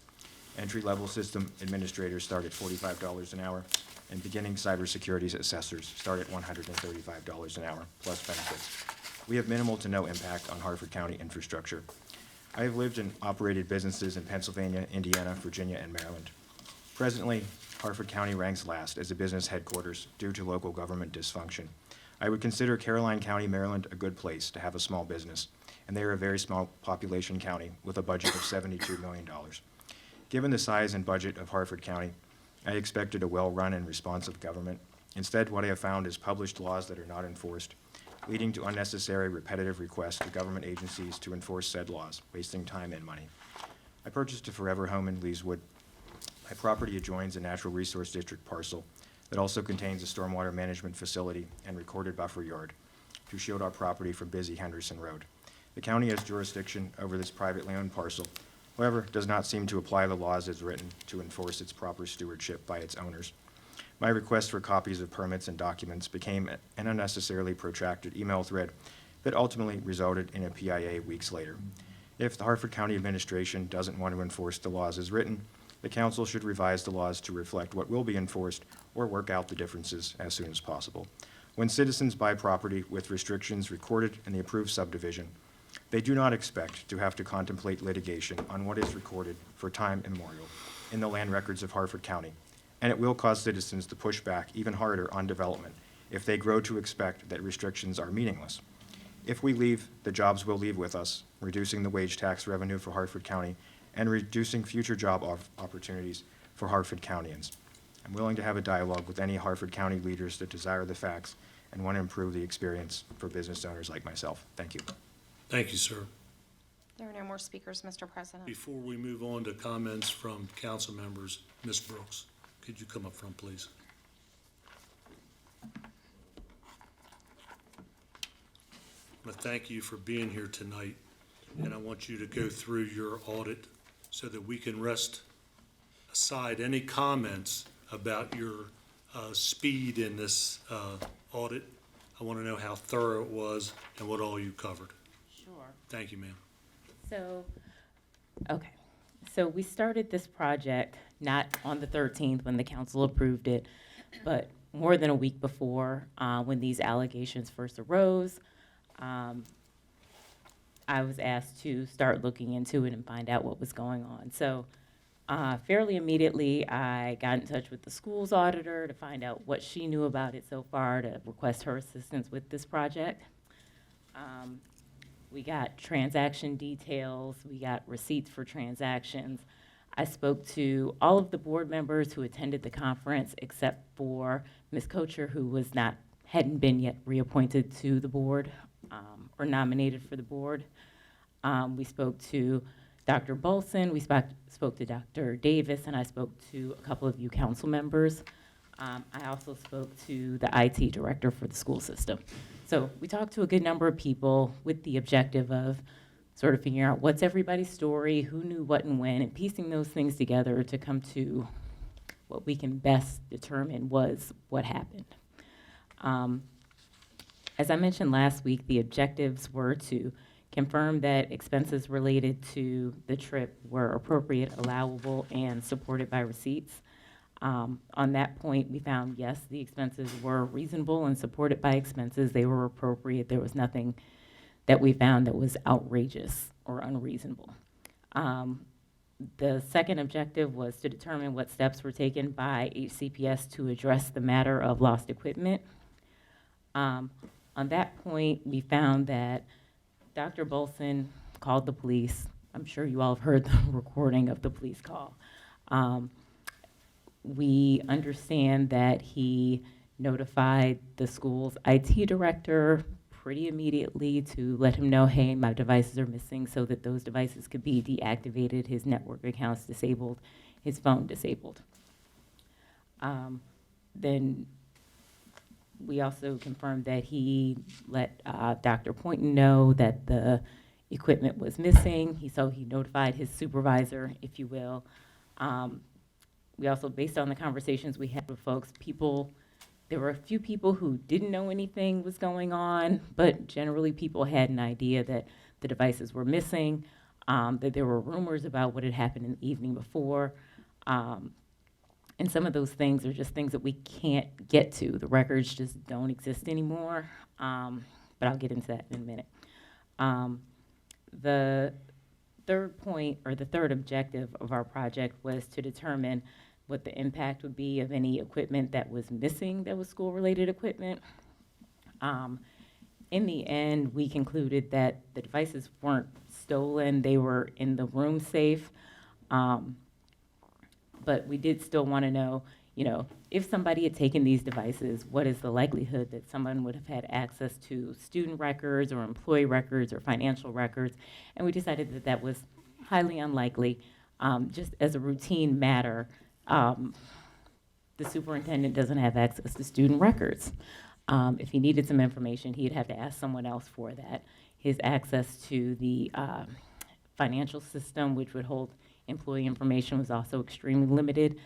Entry-level system administrators start at $45 an hour, and beginning cybersecurity assessors start at $135 an hour, plus benefits. We have minimal to no impact on Harford County infrastructure. I have lived and operated businesses in Pennsylvania, Indiana, Virginia, and Maryland. Presently, Harford County ranks last as a business headquarters due to local government dysfunction. I would consider Caroline County, Maryland, a good place to have a small business, and they are a very small population county with a budget of $72 million. Given the size and budget of Harford County, I expected a well-run and responsive government. Instead, what I have found is published laws that are not enforced, leading to unnecessary repetitive requests to government agencies to enforce said laws, wasting time and money. I purchased a forever home in Leeswood. My property adjoins a natural resource district parcel that also contains a stormwater management facility and recorded buffer yard to shield our property from busy Henderson Road. The county has jurisdiction over this privately owned parcel, however, does not seem to apply the laws as written to enforce its proper stewardship by its owners. My request for copies of permits and documents became an unnecessarily protracted email thread that ultimately resulted in a PIA weeks later. If the Harford County administration doesn't want to enforce the laws as written, the council should revise the laws to reflect what will be enforced or work out the differences as soon as possible. When citizens buy property with restrictions recorded in the approved subdivision, they do not expect to have to contemplate litigation on what is recorded for time immemorial in the land records of Harford County, and it will cause citizens to push back even harder on development if they grow to expect that restrictions are meaningless. If we leave, the jobs will leave with us, reducing the wage tax revenue for Harford County and reducing future job opportunities for Harford Countyans. I'm willing to have a dialogue with any Harford County leaders that desire the facts and want to improve the experience for business owners like myself. Thank you. Thank you, sir. There are no more speakers, Mr. President. Before we move on to comments from council members, Ms. Brooks, could you come up front, please? I want to thank you for being here tonight, and I want you to go through your audit so that we can rest aside any comments about your speed in this audit. I want to know how thorough it was and what all you covered. Sure. Thank you, ma'am. So we started this project not on the 13th when the council approved it, but more than a week before when these allegations first arose. I was asked to start looking into it and find out what was going on. So fairly immediately, I got in touch with the school's auditor to find out what she knew about it so far, to request her assistance with this project. We got transaction details, we got receipts for transactions. I spoke to all of the board members who attended the conference except for Ms. Kocher, who hadn't been yet reappointed to the board or nominated for the board. We spoke to Dr. Bolson, we spoke to Dr. Davis, and I spoke to a couple of you council members. I also spoke to the IT director for the school system. So we talked to a good number of people with the objective of sort of figuring out what's everybody's story, who knew what and when, and piecing those things together to come to what we can best determine was what happened. As I mentioned last week, the objectives were to confirm that expenses related to the trip were appropriate, allowable, and supported by receipts. On that point, we found, yes, the expenses were reasonable and supported by expenses. They were appropriate. There was nothing that we found that was outrageous or unreasonable. The second objective was to determine what steps were taken by HCPS to address the matter of lost equipment. On that point, we found that Dr. Bolson called the police. I'm sure you all have heard the recording of the police call. We understand that he notified the school's IT director pretty immediately to let him know, hey, my devices are missing, so that those devices could be deactivated, his network accounts disabled, his phone disabled. Then we also confirmed that he let Dr. Poynton know that the equipment was missing. So he notified his supervisor, if you will. We also, based on the conversations we had with folks, there were a few people who didn't know anything was going on, but generally people had an idea that the devices were missing, that there were rumors about what had happened in the evening before. And some of those things are just things that we can't get to. The records just don't exist anymore, but I'll get into that in a minute. The third point, or the third objective of our project, was to determine what the impact would be of any equipment that was missing that was school-related equipment. In the end, we concluded that the devices weren't stolen. They were in the room safe. But we did still want to know, if somebody had taken these devices, what is the likelihood that someone would have had access to student records or employee records or financial records? And we decided that that was highly unlikely. Just as a routine matter, the superintendent doesn't have access to student records. If he needed some information, he'd have to ask someone else for that. His access to the financial system, which would hold employee information, was also extremely limited.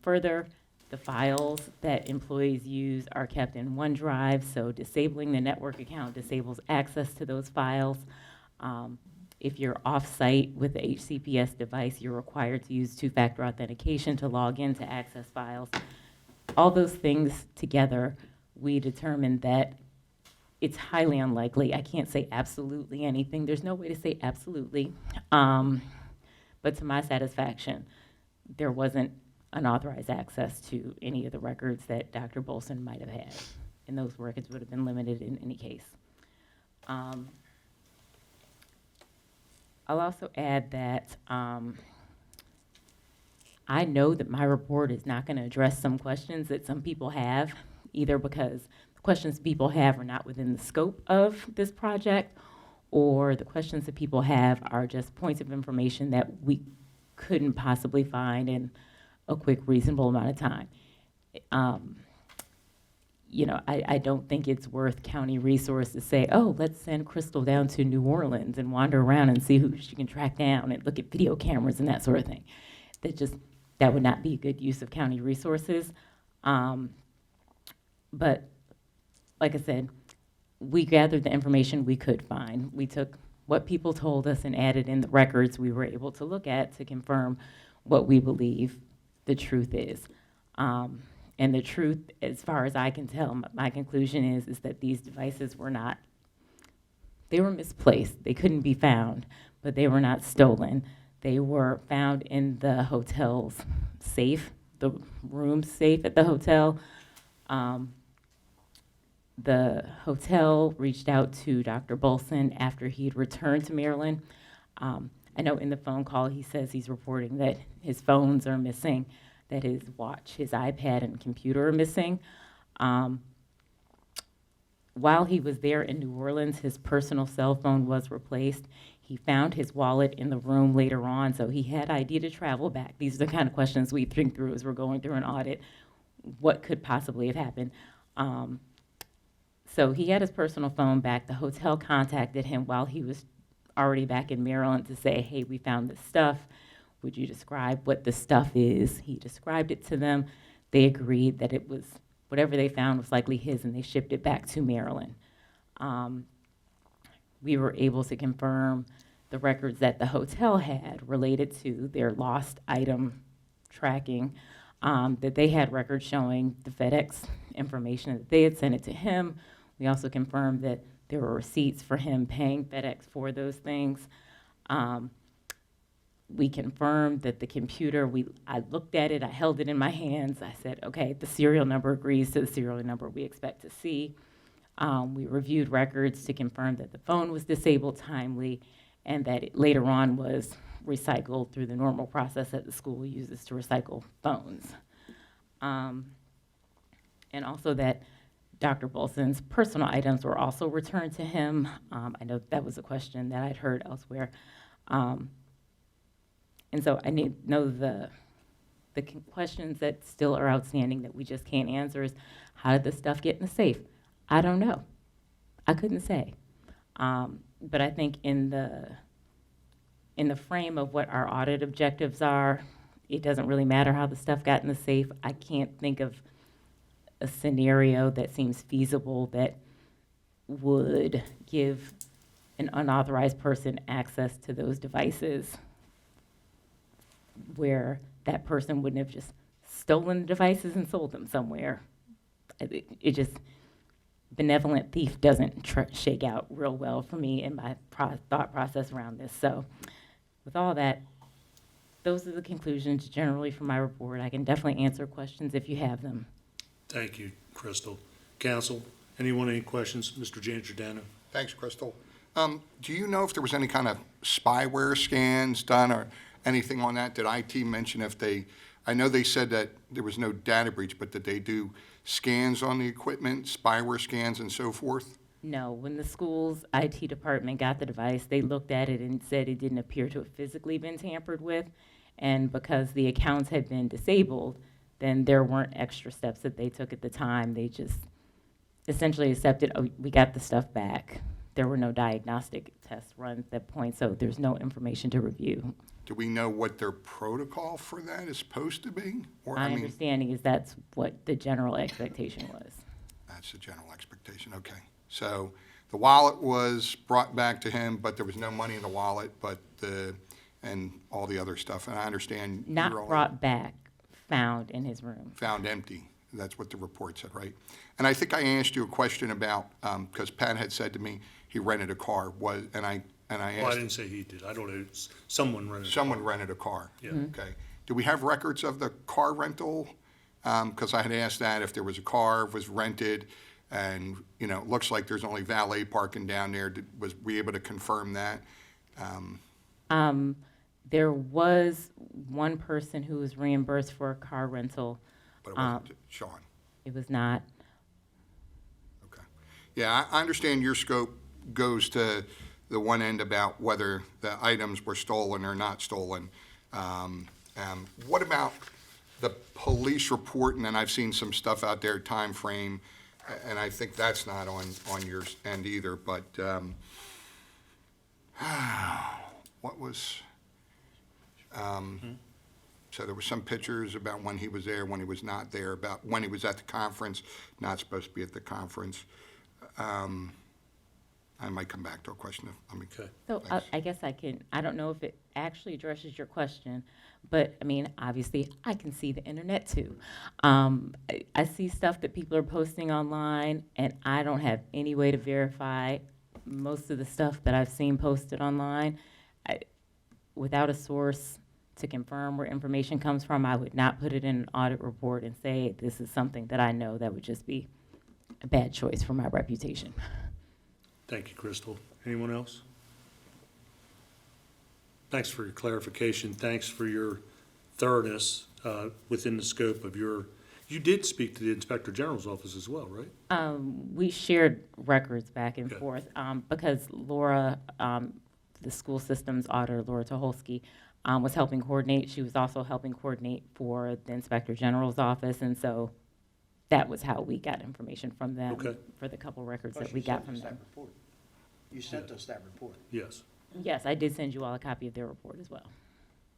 Further, the files that employees use are kept in OneDrive, so disabling the network account disables access to those files. If you're off-site with the HCPS device, you're required to use two-factor authentication to log in to access files. All those things together, we determined that it's highly unlikely. I can't say absolutely anything. There's no way to say absolutely. But to my satisfaction, there wasn't unauthorized access to any of the records that Dr. Bolson might have had, and those records would have been limited in any case. I'll also add that I know that my report is not going to address some questions that some people have, either because the questions people have are not within the scope of this project, or the questions that people have are just points of information that we couldn't possibly find in a quick, reasonable amount of time. I don't think it's worth county resource to say, oh, let's send Crystal down to New Orleans and wander around and see who she can track down and look at video cameras and that sort of thing. That would not be a good use of county resources. But like I said, we gathered the information we could find. We took what people told us and added in the records we were able to look at to confirm what we believe the truth is. And the truth, as far as I can tell, my conclusion is that these devices were they were misplaced. They couldn't be found, but they were not stolen. They were found in the hotel's safe, the room safe at the hotel. The hotel reached out to Dr. Bolson after he'd returned to Maryland. I know in the phone call he says he's reporting that his phones are missing, that his watch, his iPad, and computer are missing. While he was there in New Orleans, his personal cell phone was replaced. He found his wallet in the room later on, so he had ID to travel back. These are the kind of questions we think through as we're going through an audit. What could possibly have happened? So he had his personal phone back. The hotel contacted him while he was already back in Maryland to say, hey, we found this stuff. Would you describe what the stuff is? He described it to them. They agreed that it was, whatever they found was likely his, and they shipped it back to Maryland. We were able to confirm the records that the hotel had related to their lost item tracking, that they had records showing the FedEx information that they had sent it to him. We also confirmed that there were receipts for him paying FedEx for those things. We confirmed that the computer, I looked at it, I held it in my hands. I said, okay, the serial number agrees to the serial number we expect to see. We reviewed records to confirm that the phone was disabled timely and that it later on was recycled through the normal process that the school uses to recycle phones. And also that Dr. Bolson's personal items were also returned to him. I know that was a question that I'd heard elsewhere. And so I need to know the questions that still are outstanding that we just can't answer is, how did the stuff get in the safe? I don't know. I couldn't say. But I think in the frame of what our audit objectives are, it doesn't really matter how the stuff got in the safe. I can't think of a scenario that seems feasible that would give an unauthorized person access to those devices where that person wouldn't have just stolen the devices and sold them somewhere. It just, benevolent thief doesn't shake out real well for me in my thought process around this. So with all that, those are the conclusions generally from my report. I can definitely answer questions if you have them. Thank you, Crystal. Council, anyone, any questions? Mr. Giordano. Thanks, Crystal. Do you know if there was any kind of spyware scans done or anything on that? Did IT mention if I know they said that there was no data breach, but did they do scans on the equipment, spyware scans and so forth? No, when the school's IT department got the device, they looked at it and said it didn't appear to have physically been tampered with. And because the accounts had been disabled, then there weren't extra steps that they took at the time. They just essentially accepted, oh, we got the stuff back. There were no diagnostic tests run at that point, so there's no information to review. Do we know what their protocol for that is supposed to be? Or, My understanding is that's what the general expectation was. That's the general expectation, okay. So the wallet was brought back to him, but there was no money in the wallet, and all the other stuff. And I understand Not brought back, found in his room. Found empty. That's what the report said, right? And I think I asked you a question about, because Pat had said to me he rented a car, and I asked. Well, I didn't say he did. I don't know. Someone rented Someone rented a car. Yeah. Okay. Do we have records of the car rental? Because I had asked that if there was a car, was rented, and, it looks like there's only valet parking down there. Was we able to confirm that? There was one person who was reimbursed for a car rental. But it wasn't Sean. It was not. Okay. Yeah, I understand your scope goes to the one end about whether the items were stolen or not stolen. What about the police report? And then I've seen some stuff out there, time frame, and I think that's not on your end either. But what was? So there were some pictures about when he was there, when he was not there, about when he was at the conference, not supposed to be at the conference. I might come back to a question. Okay. So I guess I don't know if it actually addresses your question, but obviously I can see the internet too. I see stuff that people are posting online, and I don't have any way to verify most of the stuff that I've seen posted online. Without a source to confirm where information comes from, I would not put it in an audit report and say this is something that I know. That would just be a bad choice for my reputation. Thank you, Crystal. Anyone else? Thanks for your clarification. Thanks for your thoroughness within the scope of you did speak to the Inspector General's office as well, right? We shared records back and forth because Laura, the school systems auditor, Laura Tucholsky, was helping coordinate. She was also helping coordinate for the Inspector General's office, and so that was how we got information from them for the couple records that we got from them. You sent us that report. Yes. Yes, I did send you all a copy of their report as well.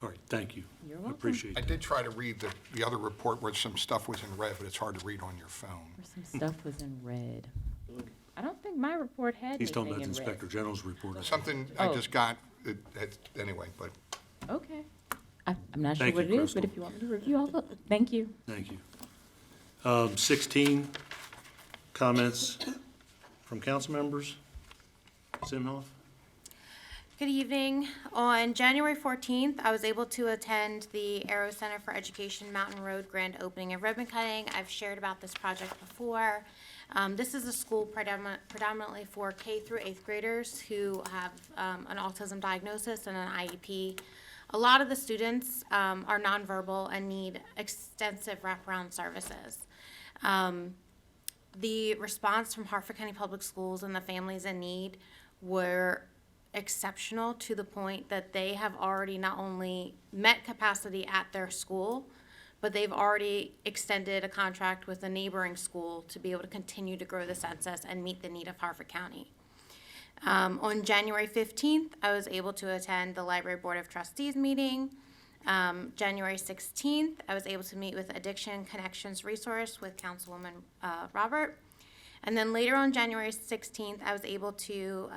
All right, thank you. You're I welcome. appreciate I that. did try to read the other report where some stuff was in red, but it's hard to read on your phone. Where some stuff was in red. I don't think my report had He's talking anything about the in red. Inspector General's report. Something I Oh. just got, anyway, but Okay. I'm not sure Thank what you, it is, but Crystal. if you want me to review, I'll look. Thank you. Thank you. 16, comments from council members. Simhoff? Good evening. On January 14th, I was able to attend the Aero Center for Education Mountain Road grand opening and ribbon cutting. I've shared about this project before. This is a school predominantly for K through 8th graders who have an autism diagnosis and an IEP. A lot of the students are nonverbal and need extensive wraparound services. The response from Harford County Public Schools and the families in need were exceptional, to the point that they have already not only met capacity at their school, but they've already extended a contract with a neighboring school to be able to continue to grow the census and meet the need of Harford County. On January 15th, I was able to attend the Library Board of Trustees meeting. January 16th, I was able to meet with Addiction Connections Resource with Councilwoman Robert. And then later on January 16th, I was able to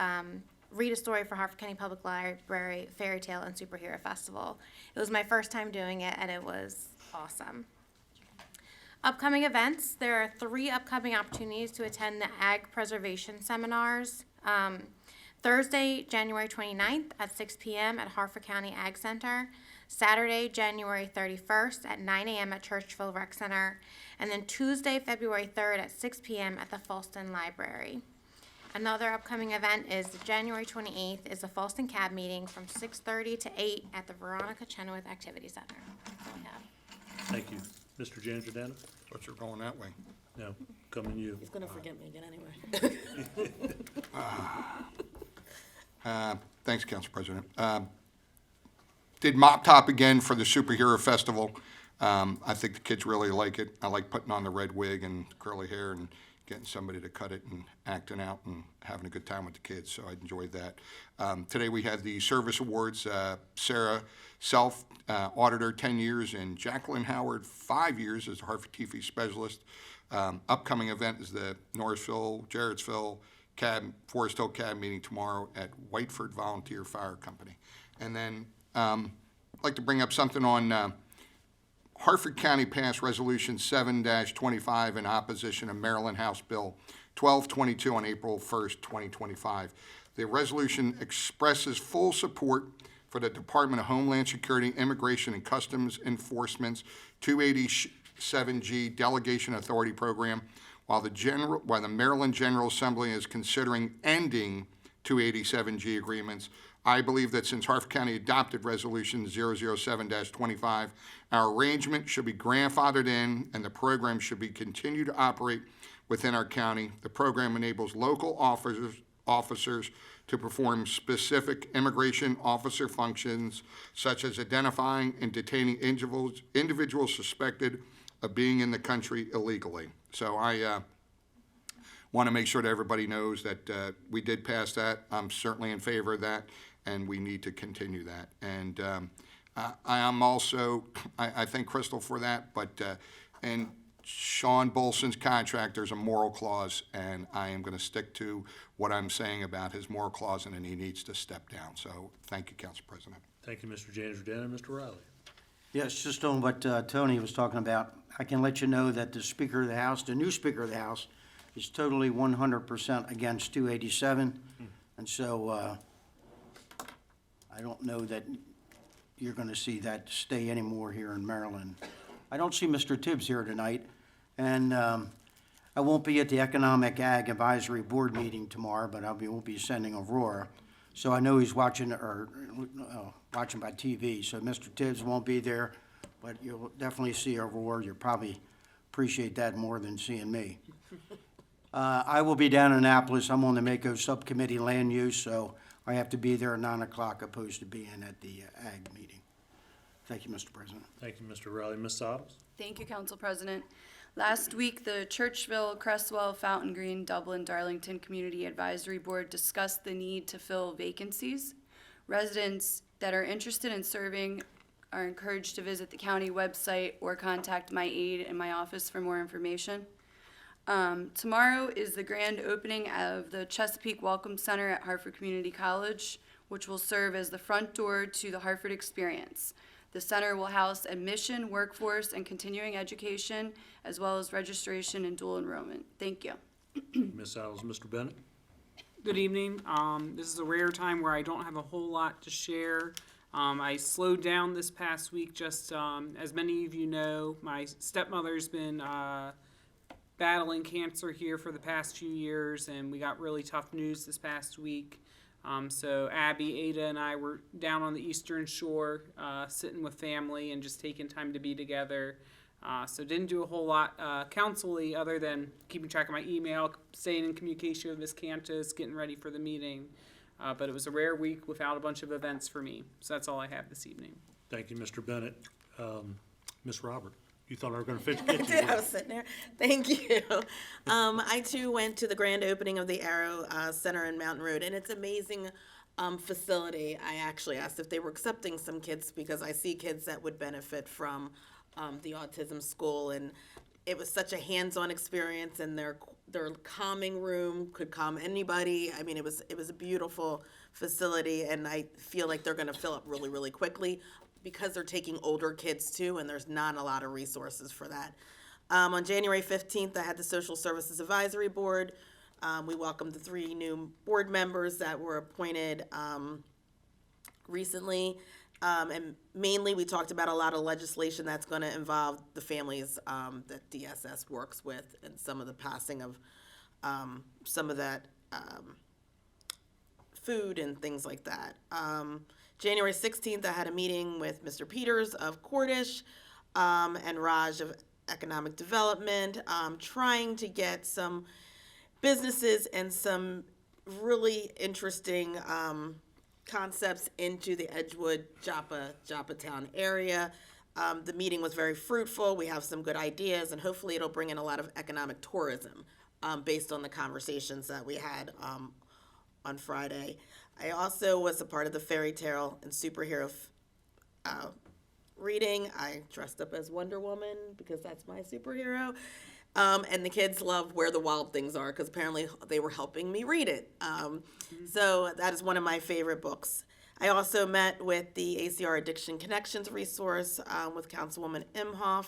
read a story for Harford County Public Library Fairy Tale and Superhero Festival. It was my first time doing it, and it was awesome. Upcoming events, there are 3 upcoming opportunities to attend the Ag Preservation Seminars. Thursday, January 29th at 6 p.m. at Harford County Ag Center. Saturday, January 31st at 9 a.m. at Churchville Rec Center. And then Tuesday, February 3rd at 6 p.m. at the Falston Library. Another upcoming event is January 28th is a Falston Cab meeting from 6:30 to 8 at the Veronica Chenoweth Activity Center. That's all I have. Thank you. Mr. Janjardano? thought you were going that way. No, coming you. He's gonna forget me again anyway. Thanks, Council President. Did Mop Top again for the Superhero Festival. I think the kids really like it. I like putting on the red wig and curly hair and getting somebody to cut it and acting out and having a good time with the kids, so I enjoyed that. Today we had the service awards. Sarah Self, auditor, 10 years, and Jacqueline Howard, 5 years as a Harford TV specialist. Upcoming event is the Norrisville, Jarrettsville Forest Hill Cab meeting tomorrow at Whiteford Volunteer Fire Company. And then I'd like to bring up something on Harford County passed Resolution 7-25 in opposition of Maryland House Bill 1222 on April 1st, 2025. The resolution expresses full support for the Department of Homeland Security, Immigration and Customs Enforcement's 287G Delegation Authority Program, while the Maryland General Assembly is considering ending 287G agreements. I believe that since Harford County adopted Resolution 007-25, our arrangement should be grandfathered in and the program should be continued to operate within our county. The program enables local officers to perform specific immigration officer functions such as identifying and detaining individuals suspected of being in the country illegally. So I want to make sure that everybody knows that we did pass that. I'm certainly in favor of that, and we need to continue that. And I am also, I thank Crystal for that, but in Sean Bolson's contract, there's a moral clause, and I am going to stick to what I'm saying about his moral clause, and then he needs to step down. So thank you, Council President. Thank you, Mr. Janjardano. Mr. Riley? Yes, just on what Tony was talking about, I can let you know that the Speaker of the House, the new Speaker of the House, is totally 100% against 287. And so I don't know that you're going to see that stay anymore here in Maryland. I don't see Mr. Tibbs here tonight, and I won't be at the Economic Ag Advisory Board meeting tomorrow, but won't be sending Aurora. So I know he's watching watching by TV. So Mr. Tibbs won't be there, but you'll definitely see Aurora. You'll probably appreciate that more than seeing me. I will be down in Annapolis. I'm on the Mako Subcommittee Land Use, so I have to be there at 9 o'clock opposed to being at the Ag meeting. Thank you, Mr. President. Thank you, Mr. Riley. Ms. Sotos? Thank you, Council President. Last week, the Churchville, Cresswell, Fountain Green, Dublin, Darlington Community Advisory Board discussed the need to fill vacancies Residents that are interested in serving are encouraged to visit the county website or contact my aide in my office for more information. Tomorrow is the grand opening of the Chesapeake Welcome Center at Harford Community College, which will serve as the front door to the Harford experience. The center will house admission, workforce, and continuing education, as well as registration and dual enrollment. Thank you. Ms. Alves, Mr. Bennett? Good evening. This is a rare time where I don't have a whole lot to share. I slowed down this past week, just as many of you know, my stepmother's been battling cancer here for the past few years, and we got really tough news this past week. So Abby, Ada, and I were down on the Eastern Shore, sitting with family and just taking time to be together. So didn't do a whole lot council-y other than keeping track of my email, staying in communication with Ms. Cantus, getting ready for the meeting. But it was a rare week without a bunch of events for me. So that's all I have this evening. Thank you, Mr. Bennett. Ms. Robert, you thought I were going to I get did. I you. was sitting there. Thank you. I too went to the grand opening of the Arrow Center in Mountain Road, and it's an amazing facility. I actually asked if they were accepting some kids because I see kids that would benefit from the autism school, and it was such a hands-on experience. And their calming room could calm anybody. I mean, it was a beautiful facility, and I feel like they're going to fill up really, really quickly, because they're taking older kids too, and there's not a lot of resources for that. On January 15th, I had the Social Services Advisory Board. We welcomed the 3 new board members that were appointed recently. And mainly, we talked about a lot of legislation that's going to involve the families that DSS works with, and some of the passing of some of that food and things like that. January 16th, I had a meeting with Mr. Peters of Cordish and Raj of Economic Development, trying to get some businesses and some really interesting concepts into the Edgewood, Joppatown area. The meeting was very fruitful. We have some good ideas, and hopefully it'll bring in a lot of economic tourism based on the conversations that we had on Friday. I also was a part of the fairy tale and superhero reading. I dressed up as Wonder Woman because that's my superhero. And the kids love Where the Wild Things Are because apparently they were helping me read it. So that is one of my favorite books. I also met with the ACR Addiction Connections resource with Councilwoman Imhoff.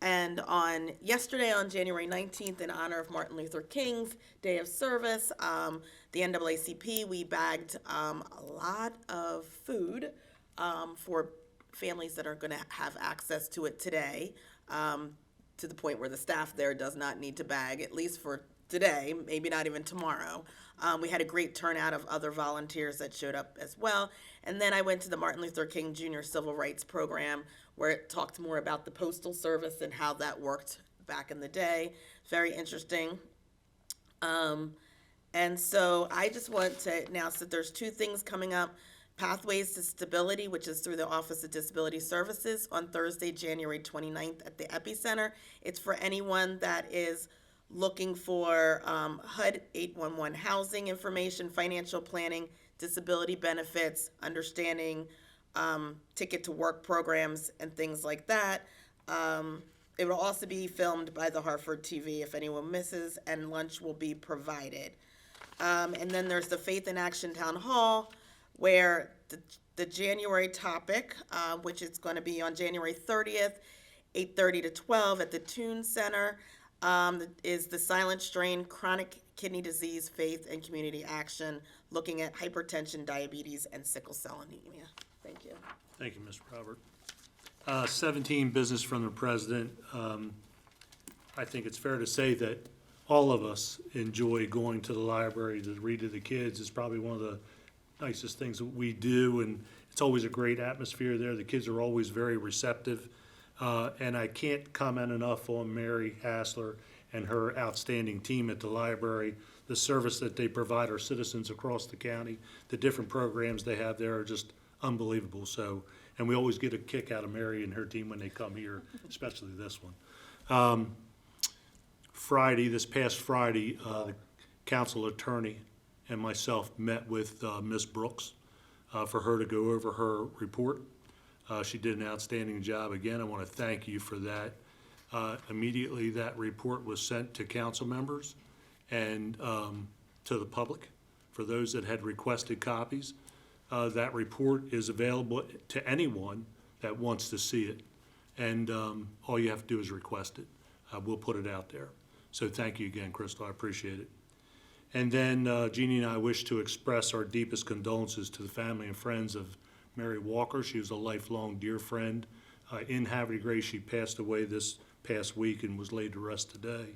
And on yesterday, on January 19th, in honor of Martin Luther King's Day of Service, the NAACP, we bagged a lot of food for families that are going to have access to it today, to the point where the staff there does not need to bag, at least for today, maybe not even tomorrow. We had a great turnout of other volunteers that showed up as well. And then I went to the Martin Luther King Jr. Civil Rights Program, where it talked more about the Postal Service and how that worked back in the day. Very interesting. And so I just want to announce that there's 2 things coming up. Pathways to Stability, which is through the Office of Disability Services, on Thursday, January 29th at the Epicenter. It's for anyone that is looking for HUD 811 housing information, financial planning, disability benefits, understanding ticket to work programs, and things like that. It will also be filmed by the HarfordTV if anyone misses, and lunch will be provided. And then there's the Faith in Action Town Hall, where the January topic, which is going to be on January 30th, 8:30 to 12 at the Toon Center, is the Silent Strain, Chronic Kidney Disease, Faith and Community Action, looking at hypertension, diabetes, and sickle cell anemia. Thank you. Thank you, Ms. Robert. 17, business from the president. I think it's fair to say that all of us enjoy going to the library to read to the kids. It's probably one of the nicest things that we do, and it's always a great atmosphere there. The kids are always very receptive. And I can't comment enough on Mary Hassler and her outstanding team at the library. The service that they provide our citizens across the county, the different programs they have there are just unbelievable. So, and we always get a kick out of Mary and her team when they come here, especially this one. This past Friday, the council attorney and myself met with Ms. Brooks for her to go over her report. She did an outstanding job. Again, I want to thank you for that. Immediately, that report was sent to council members and to the public, for those that had requested copies. That report is available to anyone that wants to see it, and all you have to do is request it. We'll put it out there. So thank you again, Crystal, I appreciate it. And then Jeannie and I wish to express our deepest condolences to the family and friends of Mary Walker. She was a lifelong dear friend in Havre de Grace. She passed away this past week and was laid to rest today.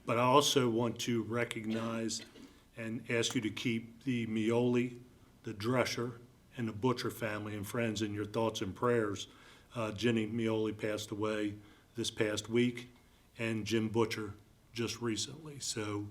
But I also want to recognize and ask you to keep the Mioli, the Drescher, and the Butcher family and friends in your thoughts and prayers. Jenny Mioli passed away this past week, and Jim Butcher just recently. So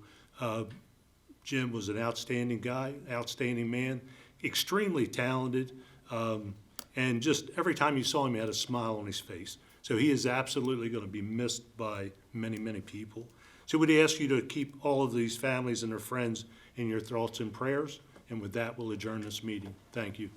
Jim was an outstanding guy, outstanding man, extremely talented, and just every time you saw him, he had a smile on his face. So he is absolutely going to be missed by many, many people. So we'd ask you to keep all of these families and their friends in your thoughts and prayers. And with that, we'll adjourn this meeting. Thank you.